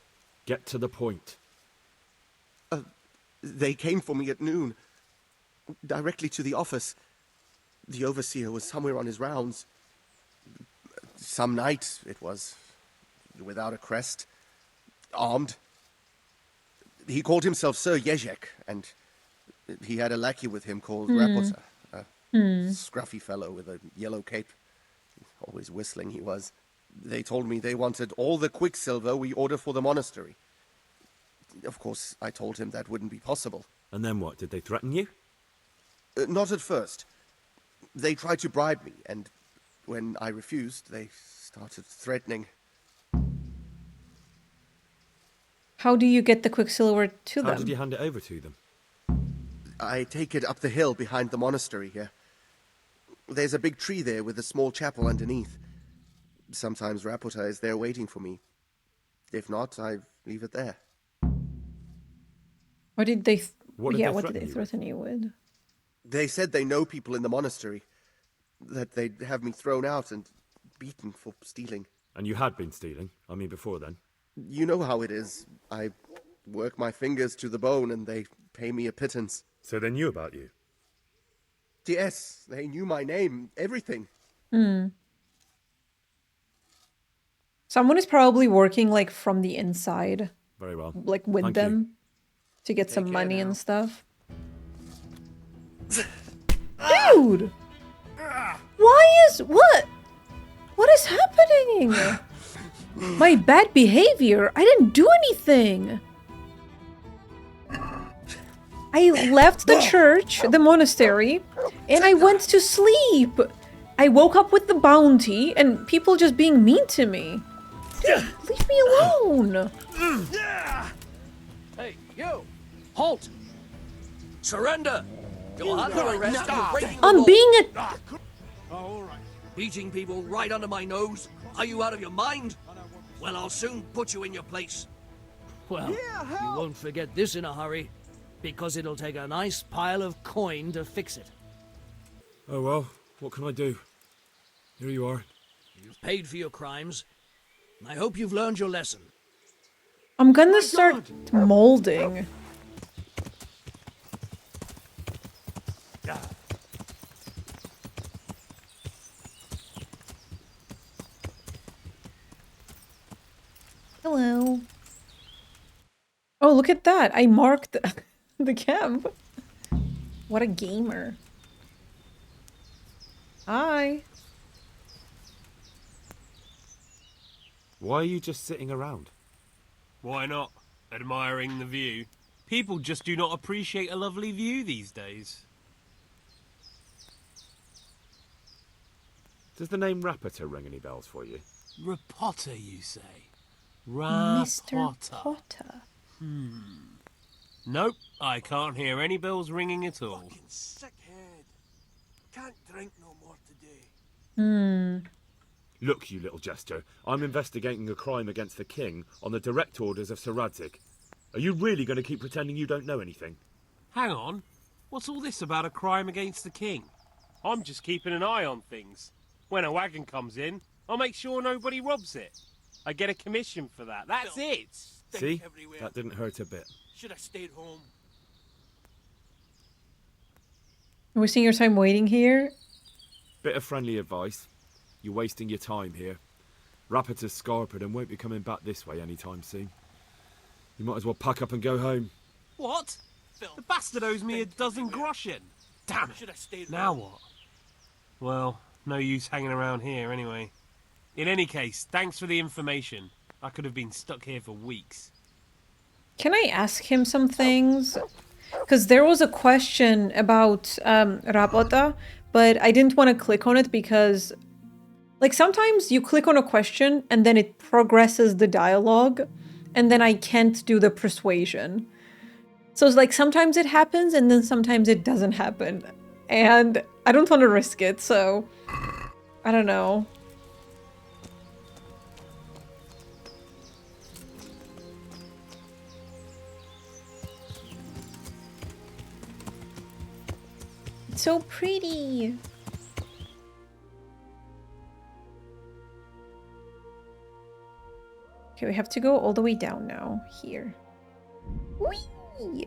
Get to the point. They came for me at noon. Directly to the office. The overseer was somewhere on his rounds. Some night, it was. Without a crest. Armed. He called himself Sir Jezek, and he had a lackey with him called Rapota. A scruffy fellow with a yellow cape. Always whistling he was. They told me they wanted all the quicksilver we order for the monastery. Of course, I told him that wouldn't be possible. And then what? Did they threaten you? Not at first. They tried to bribe me, and when I refused, they started threatening. How do you get the quicksilver to them? How did you hand it over to them? I take it up the hill behind the monastery here. There's a big tree there with a small chapel underneath. Sometimes Rapota is there waiting for me. If not, I leave it there. Or did they... What did what they did they threaten you with? They said they know people in the monastery. That they'd have me thrown out and beaten for stealing. And you had been stealing? I mean, before then? You know how it is. I work my fingers to the bone and they pay me a pittance. So they knew about you? Yes, they knew my name, everything. Someone is probably working, like, from the inside. Very well. Like, with Thank them. you. To get some money and stuff. Dude! What? What is happening? My bad behavior? I didn't do anything. I left the church, the monastery, and I went to sleep. I woke up with the bounty and people just being mean to me. Dude, leave me alone. Hey, you! Halt! Surrender! You're under arrest for breaking the I'm law. being Beating people right under my nose? Are you out of your mind? Well, I'll soon put you in your place. Well, you won't forget this in a hurry, because it'll take a nice pile of coin to fix it. Oh well, what can I do? Here you are. You've paid for your crimes. I hope you've learned your lesson. I'm gonna start molding. Hello. Oh, look at that. I marked the camp. What a gamer. Hi. Why are you just sitting around? Why not? Admiring the view. People just do not appreciate a lovely view these days. Does the name Rapota ring any bells for you? Rapota, you say? Mr. Rapota. Potter. Nope, I can't hear any bells ringing at all. Sick head. Can't drink no more today. Look, you little jester, I'm investigating a crime against the king on the direct orders of Sir Radzig. Are you really going to keep pretending you don't know anything? Hang on, what's all this about a crime against the king? I'm just keeping an eye on things. When a wagon comes in, I'll make sure nobody robs it. I get a commission for that, that's it! See? That didn't hurt a bit. Should have stayed home. Are we wasting your time waiting here? Bit of friendly advice. You're wasting your time here. Rapota's scarpered and won't be coming back this way anytime soon. You might as well pack up and go home. What? The bastard owes me a dozen groschen. Damn it. Now what? Well, no use hanging around here anyway. In any case, thanks for the information. I could have been stuck here for weeks. Can I ask him some things? Because there was a question about Rabota, but I didn't want to click on it because, like, sometimes you click on a question and then it progresses the dialogue, and then I can't do the persuasion. So it's like sometimes it happens and then sometimes it doesn't happen. And I don't want to risk it, so I don't know. It's so pretty. Okay, we have to go all the way down now. Here. Whee!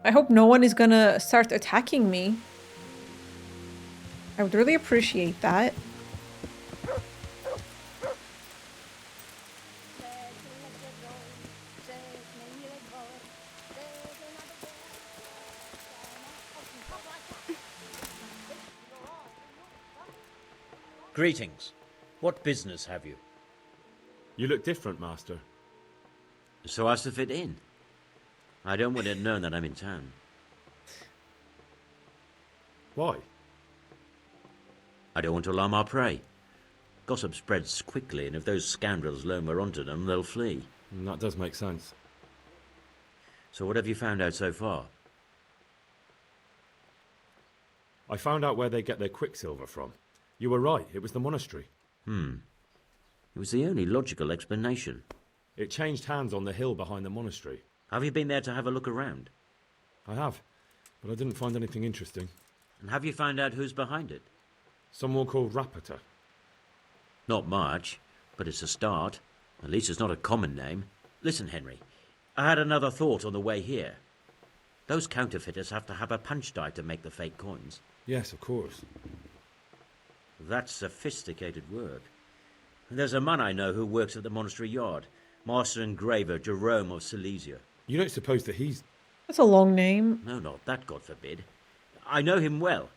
I hope no one is gonna start attacking me. I would really appreciate that. Greetings. What business have you? You look different, Master. So as to fit in. I don't want it known that I'm in town. Why? I don't want to alarm our prey. Gossip spreads quickly, and if those scoundrels learn we're onto them, they'll flee. That does make sense. So what have you found out so far? I found out where they get their quicksilver from. You were right, it was the monastery. It was the only logical explanation. It changed hands on the hill behind the monastery. Have you been there to have a look around? I have, but I didn't find anything interesting. And have you found out who's behind it? Someone called Rapota. Not much, but it's a start. At least it's not a common name. Listen, Henry, I had another thought on the way here. Those counterfeiters have to have a punch die to make the fake coins. Yes, of course. That's sophisticated work. And there's a man I know who works at the monastery yard, Master Engraver Jerome of Silesia. You don't suppose that he's... That's a long name. No, not that, God forbid. I know him well.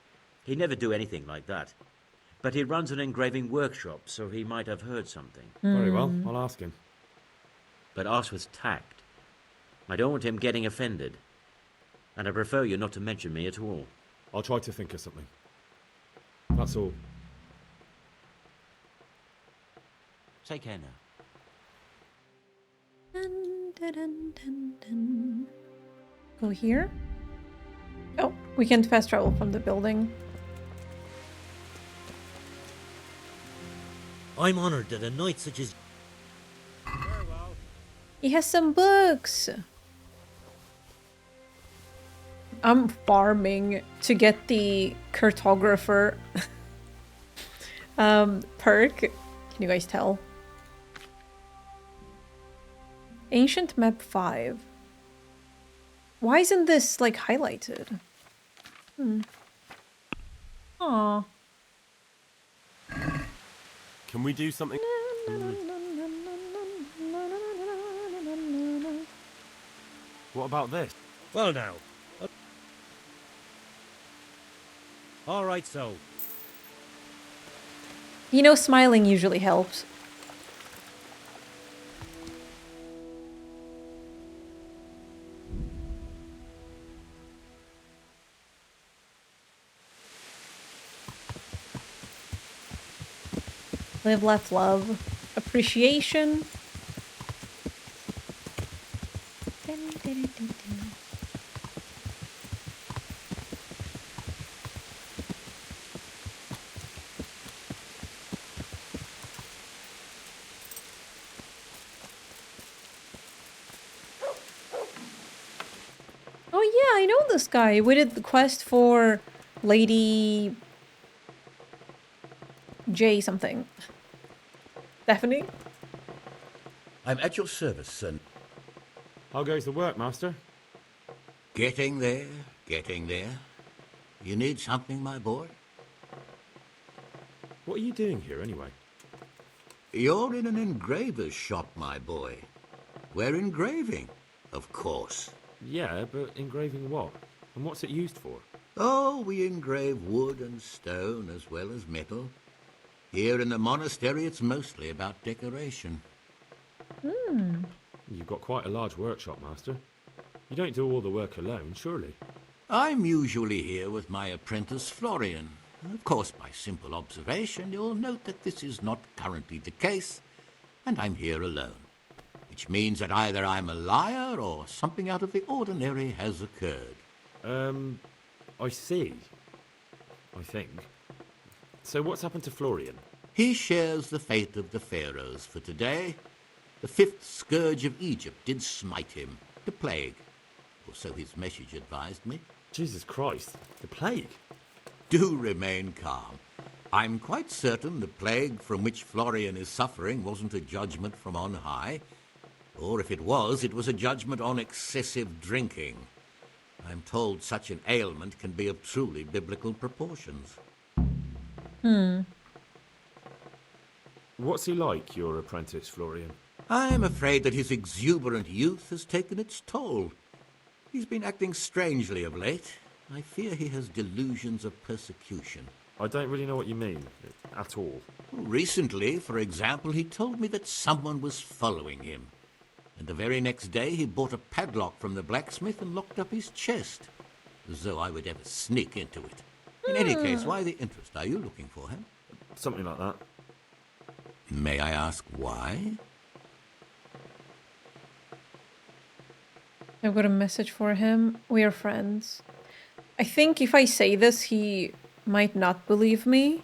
He'd never do anything like that. But he runs an engraving workshop, so he might have heard something. Very well, I'll ask him. But ask with tact. I don't want him getting offended. And I prefer you not to mention me at all. I'll try to think of something. That's all. Take care now. Dun, dun, dun, dun, dun. Go here. Oh, we can't fast travel from the building. I'm honored that a knight such as... He has some books. I'm farming to get the cartographer perk. Can you guys tell? Ancient map 5. Why isn't this like highlighted? Aww. Can we do something? What about this? Well now. All right, so. You know, smiling usually helps. Live, laugh, love. Appreciation. Oh yeah, I know this guy. We did the quest for Lady J something. Stephanie? I'm at your service, son. How goes the work, Master? Getting there, getting there. You need something, my boy? What are you doing here, anyway? You're in an engraver's shop, my boy. We're engraving, of course. Yeah, but engraving what? And what's it used for? Oh, we engrave wood and stone as well as metal. Here in the monastery, it's mostly about decoration. Hmm. You've got quite a large workshop, Master. You don't do all the work alone, surely? I'm usually here with my apprentice Florian. Of course, by simple observation, you'll note that this is not currently the case, and I'm here alone. Which means that either I'm a liar or something out of the ordinary has occurred. I see. I think. So what's happened to Florian? He shares the fate of the pharaohs for today. The 5th scourge of Egypt did smite him, the plague. Or so his message advised me. Jesus Christ, the plague? Do remain calm. I'm quite certain the plague from which Florian is suffering wasn't a judgment from on high. Or if it was a judgment on excessive drinking. I'm told such an ailment can be of truly biblical proportions. What's he like, your apprentice, Florian? I'm afraid that his exuberant youth has taken its toll. He's been acting strangely of late. I fear he has delusions of persecution. I don't really know what you mean, at all. Recently, for example, he told me that someone was following him. And the very next day he bought a padlock from the blacksmith and locked up his chest. As though I would ever sneak into it. In any case, why the interest? Are you looking for him? Something like that. May I ask why? I've got a message for him. We are friends. I think if I say this, he might not believe me.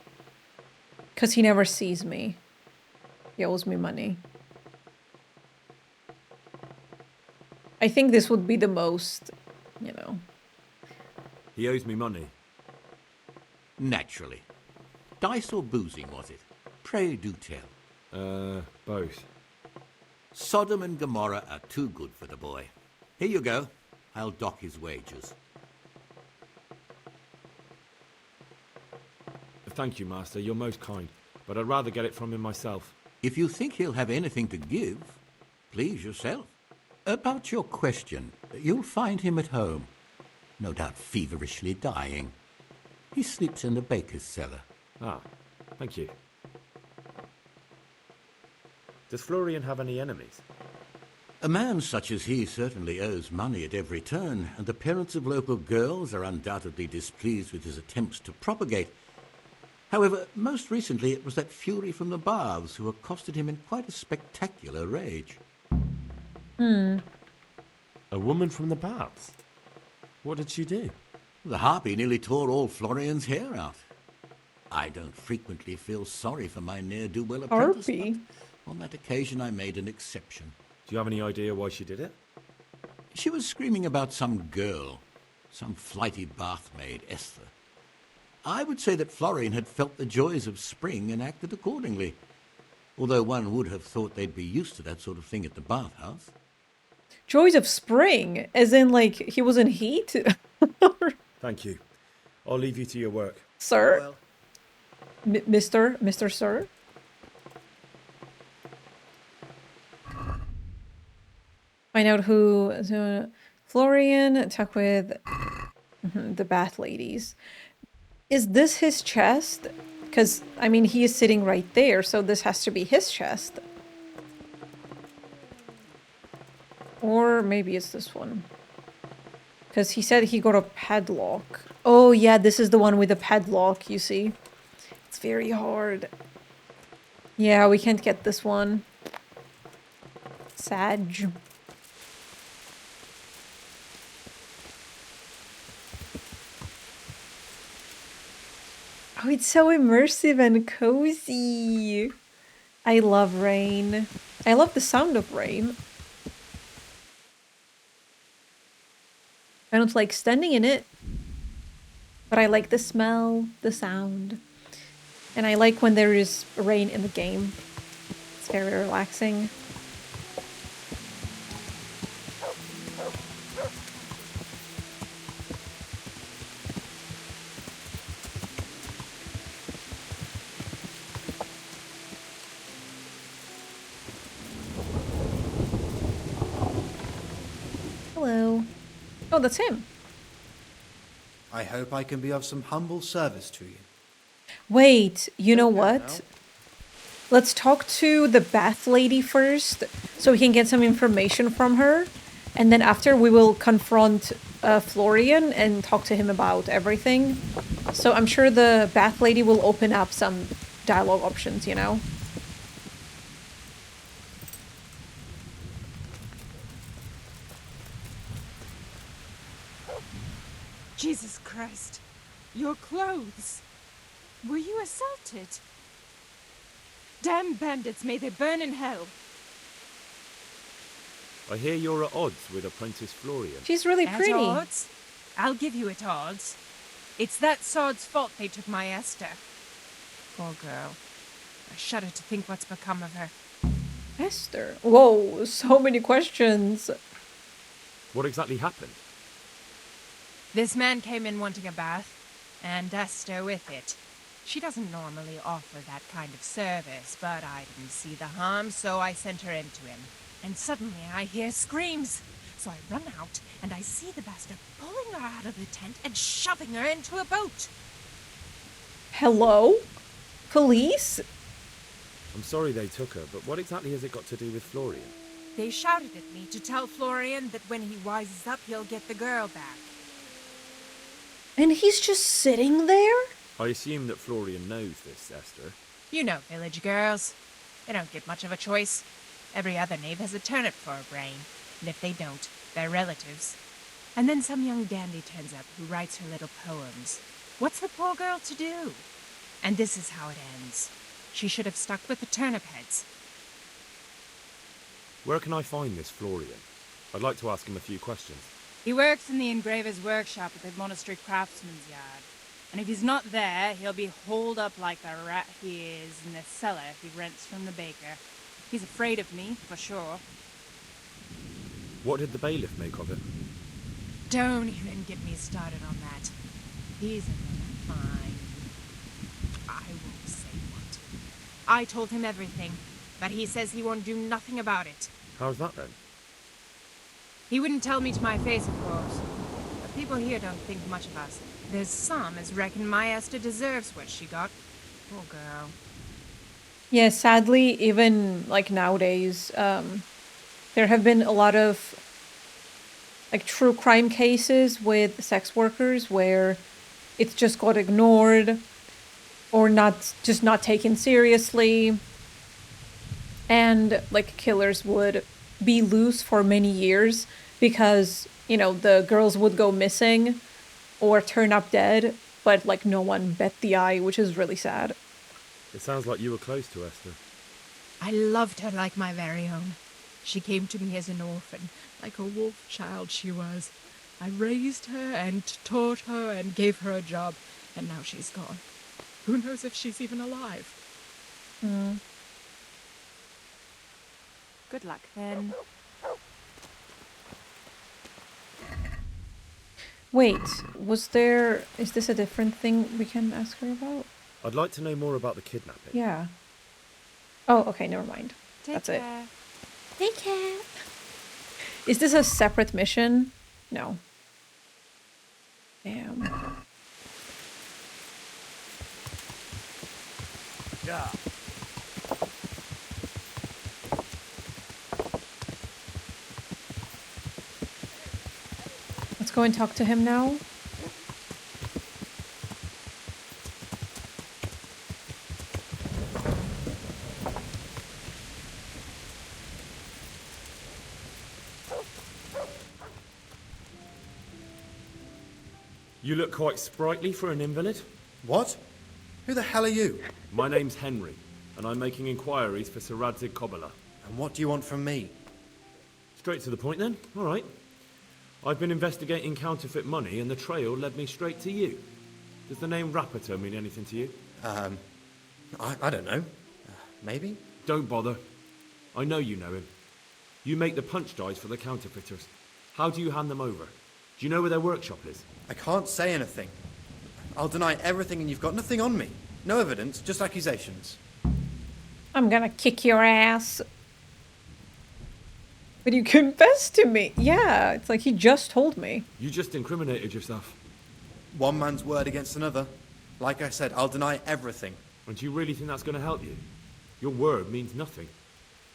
Because he never sees me. He owes me money. I think this would be the most, He owes me money. Naturally. Dice or boozing, was it? Pray do tell. Both. Sodom and Gomorrah are too good for the boy. Here you go. I'll dock his wages. Thank you, Master. You're most kind. But I'd rather get it from him myself. If you think he'll have anything to give, please yourself. About your question, you'll find him at home. No doubt feverishly dying. He sleeps in the baker's cellar. Ah, thank you. Does Florian have any enemies? A man such as he certainly owes money at every turn, and the parents of local girls are undoubtedly displeased with his attempts to propagate. However, most recently it was that fury from the baths who accosted him in quite a spectacular rage. A woman from the baths? What did she do? The harpy nearly tore all Florian's hair out. I don't frequently feel sorry for my ne'er-do-well apprentice, Harpy? but on that occasion I made an exception. Do you have any idea why she did it? She was screaming about some girl, some flighty bathmaid, Esther. I would say that Florian had felt the joys of spring and acted accordingly, although one would have thought they'd be used to that sort of thing at the bathhouse. Joys of spring, as in like he was in heat? Thank you. I'll leave you to your work. Sir? Mr. Sir? Find out who... Florian, talk with the bath ladies. Is this his chest? Because, I mean, he is sitting right there, so this has to be his chest. Or maybe it's this one. Because he said he got a padlock. Oh, yeah, this is the one with the padlock, you see. It's very hard. Yeah, we can't get this one. Sag. Oh, it's so immersive and cozy. I love rain. I love the sound of rain. I don't like standing in it, but I like the smell, the sound. And I like when there is rain in the game. It's very relaxing. Hello. Oh, that's him. I hope I can be of some humble service to you. Wait, you know what? Let's talk to the bath lady first, so we can get some information from her. And then after, we will confront Florian and talk to him about everything. So I'm sure the bath lady will open up some dialogue options, you know? Jesus Christ. Your clothes. Were you assaulted? Damn bandits, may they burn in hell. I hear you're at odds with Apprentice Florian. She's really pretty. At odds? I'll give you at odds. It's that sword's fault they took my Esther. Poor girl. I shudder to think what's become of her. Esther? Whoa, so many questions. What exactly happened? This man came in wanting a bath, and Esther with it. She doesn't normally offer that kind of service, but I didn't see the harm, so I sent her in to him. And suddenly I hear screams. So I run out, and I see the bastard pulling her out of the tent and shoving her into a boat. Hello? Police? I'm sorry they took her, but what exactly has it got to do with Florian? They shouted at me to tell Florian that when he wises up, he'll get the girl back. And he's just sitting there? I assume that Florian knows this, Esther. You know village girls. They don't get much of a choice. Every other knave has a turnip for a brain. And if they don't, they're relatives. And then some young dandy turns up who writes her little poems. What's the poor girl to do? And this is how it ends. She should have stuck with the turnip heads. Where can I find this Florian? I'd like to ask him a few questions. He works in the engraver's workshop at the monastery craftsman's yard. And if he's not there, he'll be holed up like the rat he is in the cellar he rents from the baker. He's afraid of me, for sure. What did the bailiff make of it? Don't even get me started on that. He's a fine. I won't say what. I told him everything, but he says he won't do nothing about it. How's that then? He wouldn't tell me to my face, of course. But people here don't think much of us. There's some as reckon my Esther deserves what she got. Poor girl. Yeah, sadly, even like nowadays, there have been a lot of like true crime cases with sex workers where it's just got ignored or not taken seriously. And like killers would be loose for many years because, you know, the girls would go missing or turn up dead, but like no one bet the eye, which is really sad. It sounds like you were close to Esther. I loved her like my very own. She came to me as an orphan, like a wolf child she was. I raised her and taught her and gave her a job, and now she's gone. Who knows if she's even alive? Good luck, then. Wait, is this a different thing we can ask her about? I'd like to know more about the kidnapping. Yeah. Oh, okay, never mind. That's it. Take care. Is this a separate mission? No. Damn. Yeah. Let's go and talk to him now. You look quite sprightly for an invalid. What? Who the hell are you? My name's Henry, and I'm making inquiries for Sir Radzig Kobyla. And what do you want from me? Straight to the point then. All right. I've been investigating counterfeit money, and the trail led me straight to you. Does the name Rapiter mean anything to you? I don't know. Maybe? Don't bother. I know you know him. You make the punch dies for the counterfeiters. How do you hand them over? Do you know where their workshop is? I can't say anything. I'll deny everything and you've got nothing on me. No evidence, just accusations. I'm gonna kick your ass. But you confessed to me. Yeah, it's like he just told me. You just incriminated yourself. One man's word against another. Like I said, I'll deny everything. And do you really think that's going to help you? Your word means nothing.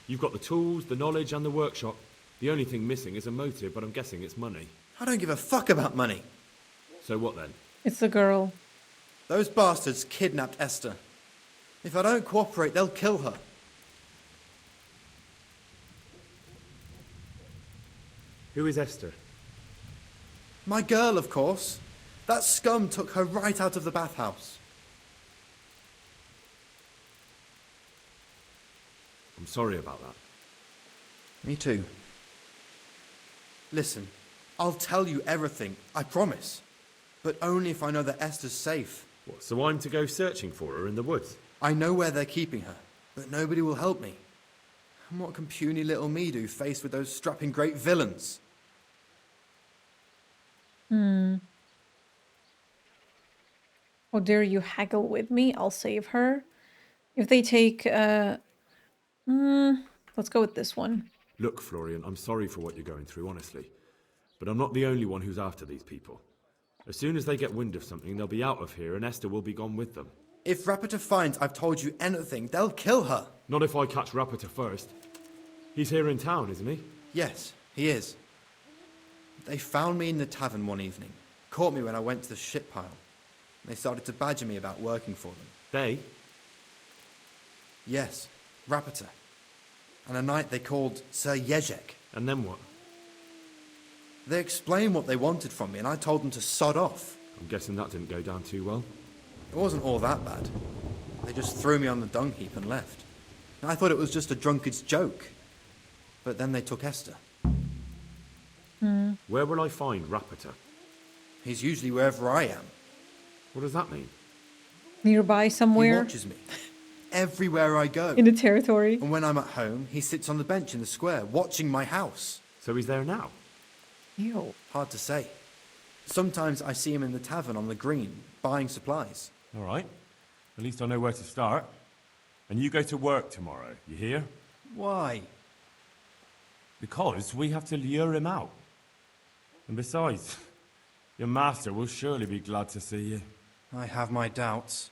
You've got the tools, the knowledge, and the workshop. The only thing missing is a motive, but I'm guessing it's money. I don't give a fuck about money. So what then? It's the girl. Those bastards kidnapped Esther. If I don't cooperate, they'll kill her. Who is Esther? My girl, of course. That scum took her right out of the bathhouse. I'm sorry about that. Me too. Listen, I'll tell you everything, I promise. But only if I know that Esther's safe. What, so I'm to go searching for her in the woods? I know where they're keeping her, but nobody will help me. And what can puny little me do faced with those strapping great villains? How dare you haggle with me? I'll save her. If they take, let's go with this one. Look, Florian, I'm sorry for what you're going through, honestly. But I'm not the only one who's after these people. As soon as they get wind of something, they'll be out of here and Esther will be gone with them. If Rapita finds I've told you anything, they'll kill her. Not if I catch Rapita first. He's here in town, isn't he? Yes, he is. They found me in the tavern one evening, caught me when I went to the ship pile. They started to badger me about working for them. They? Yes, Rapita. And a knight they called Sir Jezek. And then what? They explained what they wanted from me, and I told them to sod off. I'm guessing that didn't go down too well. It wasn't all that bad. They just threw me on the dung heap and left. I thought it was just a drunkard's joke. But then they took Esther. Where will I find Rapita? He's usually wherever I am. What does that mean? Nearby somewhere. He watches me. Everywhere I go. In the territory. And when I'm at home, he sits on the bench in the square, watching my house. So he's there now? Ew. Hard to say. Sometimes I see him in the tavern on the green, buying supplies. All right. At least I know where to start. And you go to work tomorrow, you hear? Why? Because we have to lure him out. And besides, your master will surely be glad to see you. I have my doubts.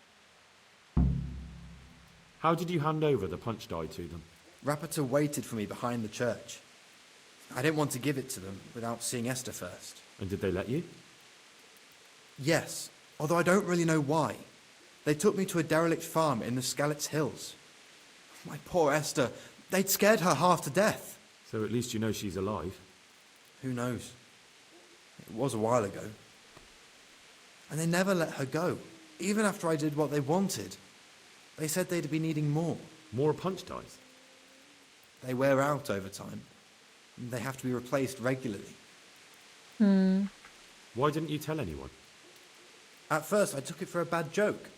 How did you hand over the punch die to them? Rapita waited for me behind the church. I didn't want to give it to them without seeing Esther first. And did they let you? Yes, although I don't really know why. They took me to a derelict farm in the Skalitz hills. My poor Esther, they'd scared her half to death. So at least you know she's alive. Who knows? It was a while ago. And they never let her go, even after I did what they wanted. They said they'd be needing more. More punch dies? They wear out over time. They have to be replaced regularly. Why didn't you tell anyone? At first, I took it for a bad joke.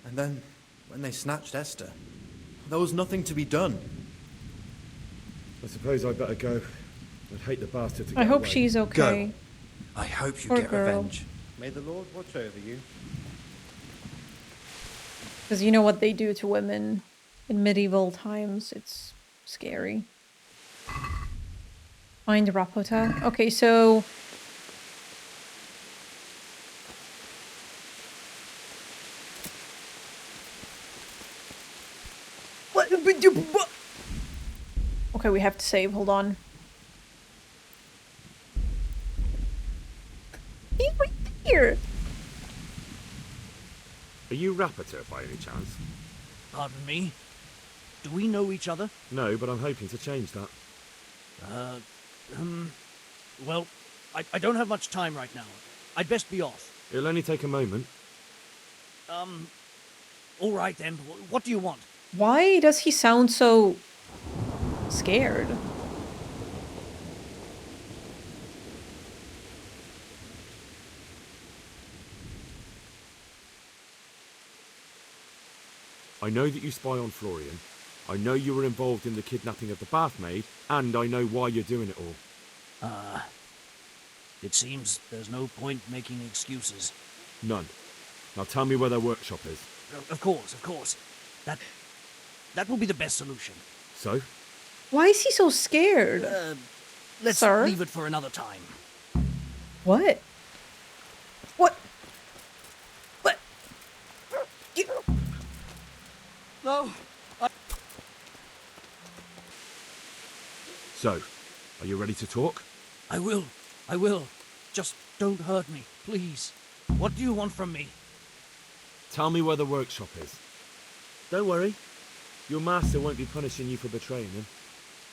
And then, when they snatched Esther, there was nothing to be done. I suppose I'd better go. I'd hate the bastard to get I hope away. she's okay. Go. I hope you Poor get girl. revenge. May the Lord watch over you. Because you know what they do to women in medieval times. It's scary. Find Rapota. Okay, so... What? Okay, we have to save. Hold on. He's right here. Are you Rapita by any chance? Pardon me? Do we know each other? No, but I'm hoping to change that. Well, I don't have much time right now. I'd best be off. It'll only take a moment. All right then. What do you want? Why does he sound so scared? I know that you spy on Florian. I know you were involved in the kidnapping of the bath maid, and I know why you're doing it all. It seems there's no point making excuses. None. Now tell me where their workshop is. Of course. That will be the best solution. So? Why is he so scared? Let's Sir? leave it for another time. What? What? What? No. So, are you ready to talk? I will. I will. Just don't hurt me, please. What do you want from me? Tell me where the workshop is. Don't worry. Your master won't be punishing you for betraying him.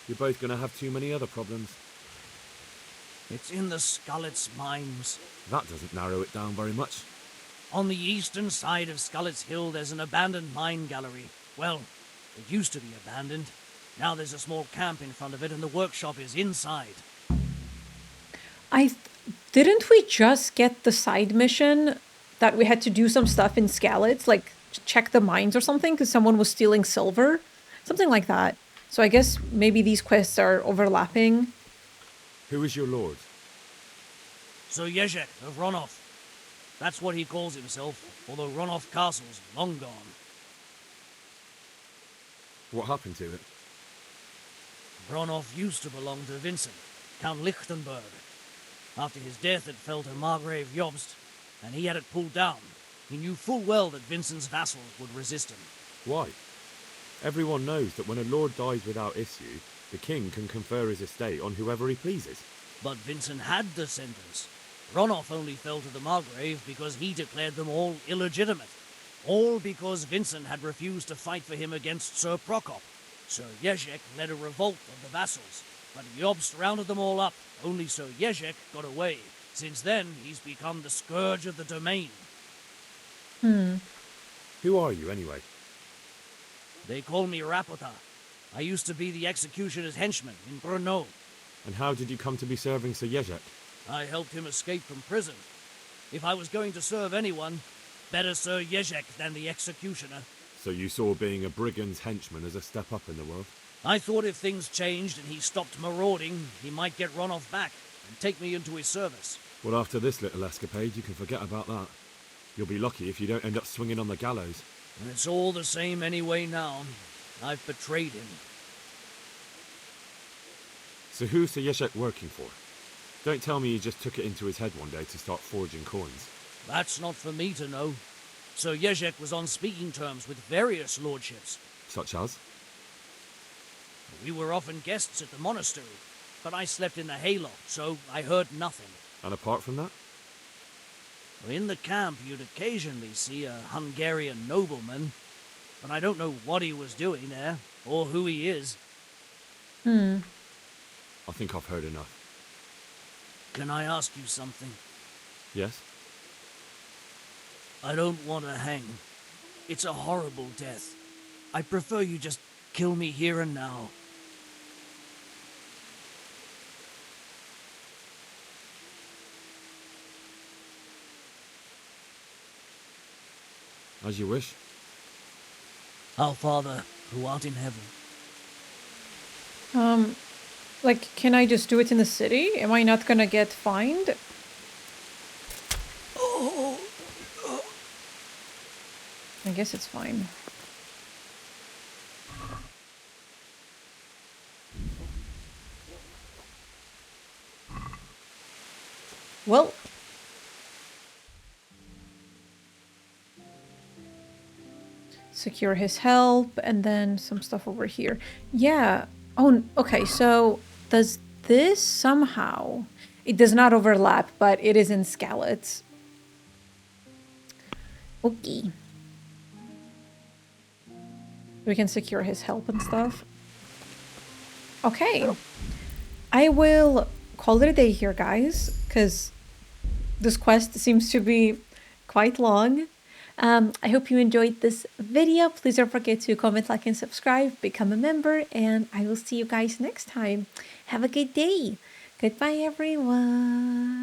You're both going to have too many other problems. It's in the Skalitz mines. That doesn't narrow it down very much. On the eastern side of Skalitz Hill, there's an abandoned mine gallery. Well, it used to be abandoned. Now there's a small camp in front of it, and the workshop is inside. Didn't we just get the side mission that we had to do some stuff in Skalitz, like check the mines or something, because someone was stealing silver? Something like that. So I guess maybe these quests are overlapping. Who is your lord? Sir Jezek of Ronov. That's what he calls himself, although Ronov Castle's long gone. What happened to it? Ronov used to belong to Vincent, Count Lichtenberg. After his death, it fell to Margrave Jobst, and he had it pulled down. He knew full well that Vincent's vassals would resist him. Why? Everyone knows that when a lord dies without issue, the king can confer his estate on whoever he pleases. But Vincent had descendants. Ronov only fell to the Margrave because he declared them all illegitimate. All because Vincent had refused to fight for him against Sir Prokop. Sir Jezek led a revolt of the vassals, but Jobst rounded them all up. Only Sir Jezek got away. Since then, he's become the scourge of the domain. Who are you, anyway? They call me Rapota. I used to be the executioner's henchman in Brno. And how did you come to be serving Sir Jezek? I helped him escape from prison. If I was going to serve anyone, better Sir Jezek than the executioner. So you saw being a brigand's henchman as a step up in the world? I thought if things changed and he stopped marauding, he might get Ronov back and take me into his service. Well, after this little escapade, you can forget about that. You'll be lucky if you don't end up swinging on the gallows. And it's all the same anyway now. I've betrayed him. So who's Sir Jezek working for? Don't tell me he just took it into his head one day to start forging coins. That's not for me to know. Sir Jezek was on speaking terms with various lordships. Such as? We were often guests at the monastery, but I slept in the hayloft, so I heard nothing. And apart from that? In the camp, you'd occasionally see a Hungarian nobleman, but I don't know what he was doing there, or who he is. I think I've heard enough. Can I ask you something? Yes? I don't want to hang. It's a horrible death. I prefer you just kill me here and now. As you wish. Our Father, who art in heaven. Like, can I just do it in the city? Am I not gonna get fined? I guess it's fine. Well. Secure his help, and then some stuff over here. Yeah. Oh, okay, so does this somehow... It does not overlap, but it is in Skalitz. Okay. We can secure his help and stuff. Okay. I will call it a day here, guys, because this quest seems to be quite long. I hope you enjoyed this video. Please don't forget to comment, like, and subscribe, become a member, and I will see you guys next time. Have a good day. Goodbye, everyone.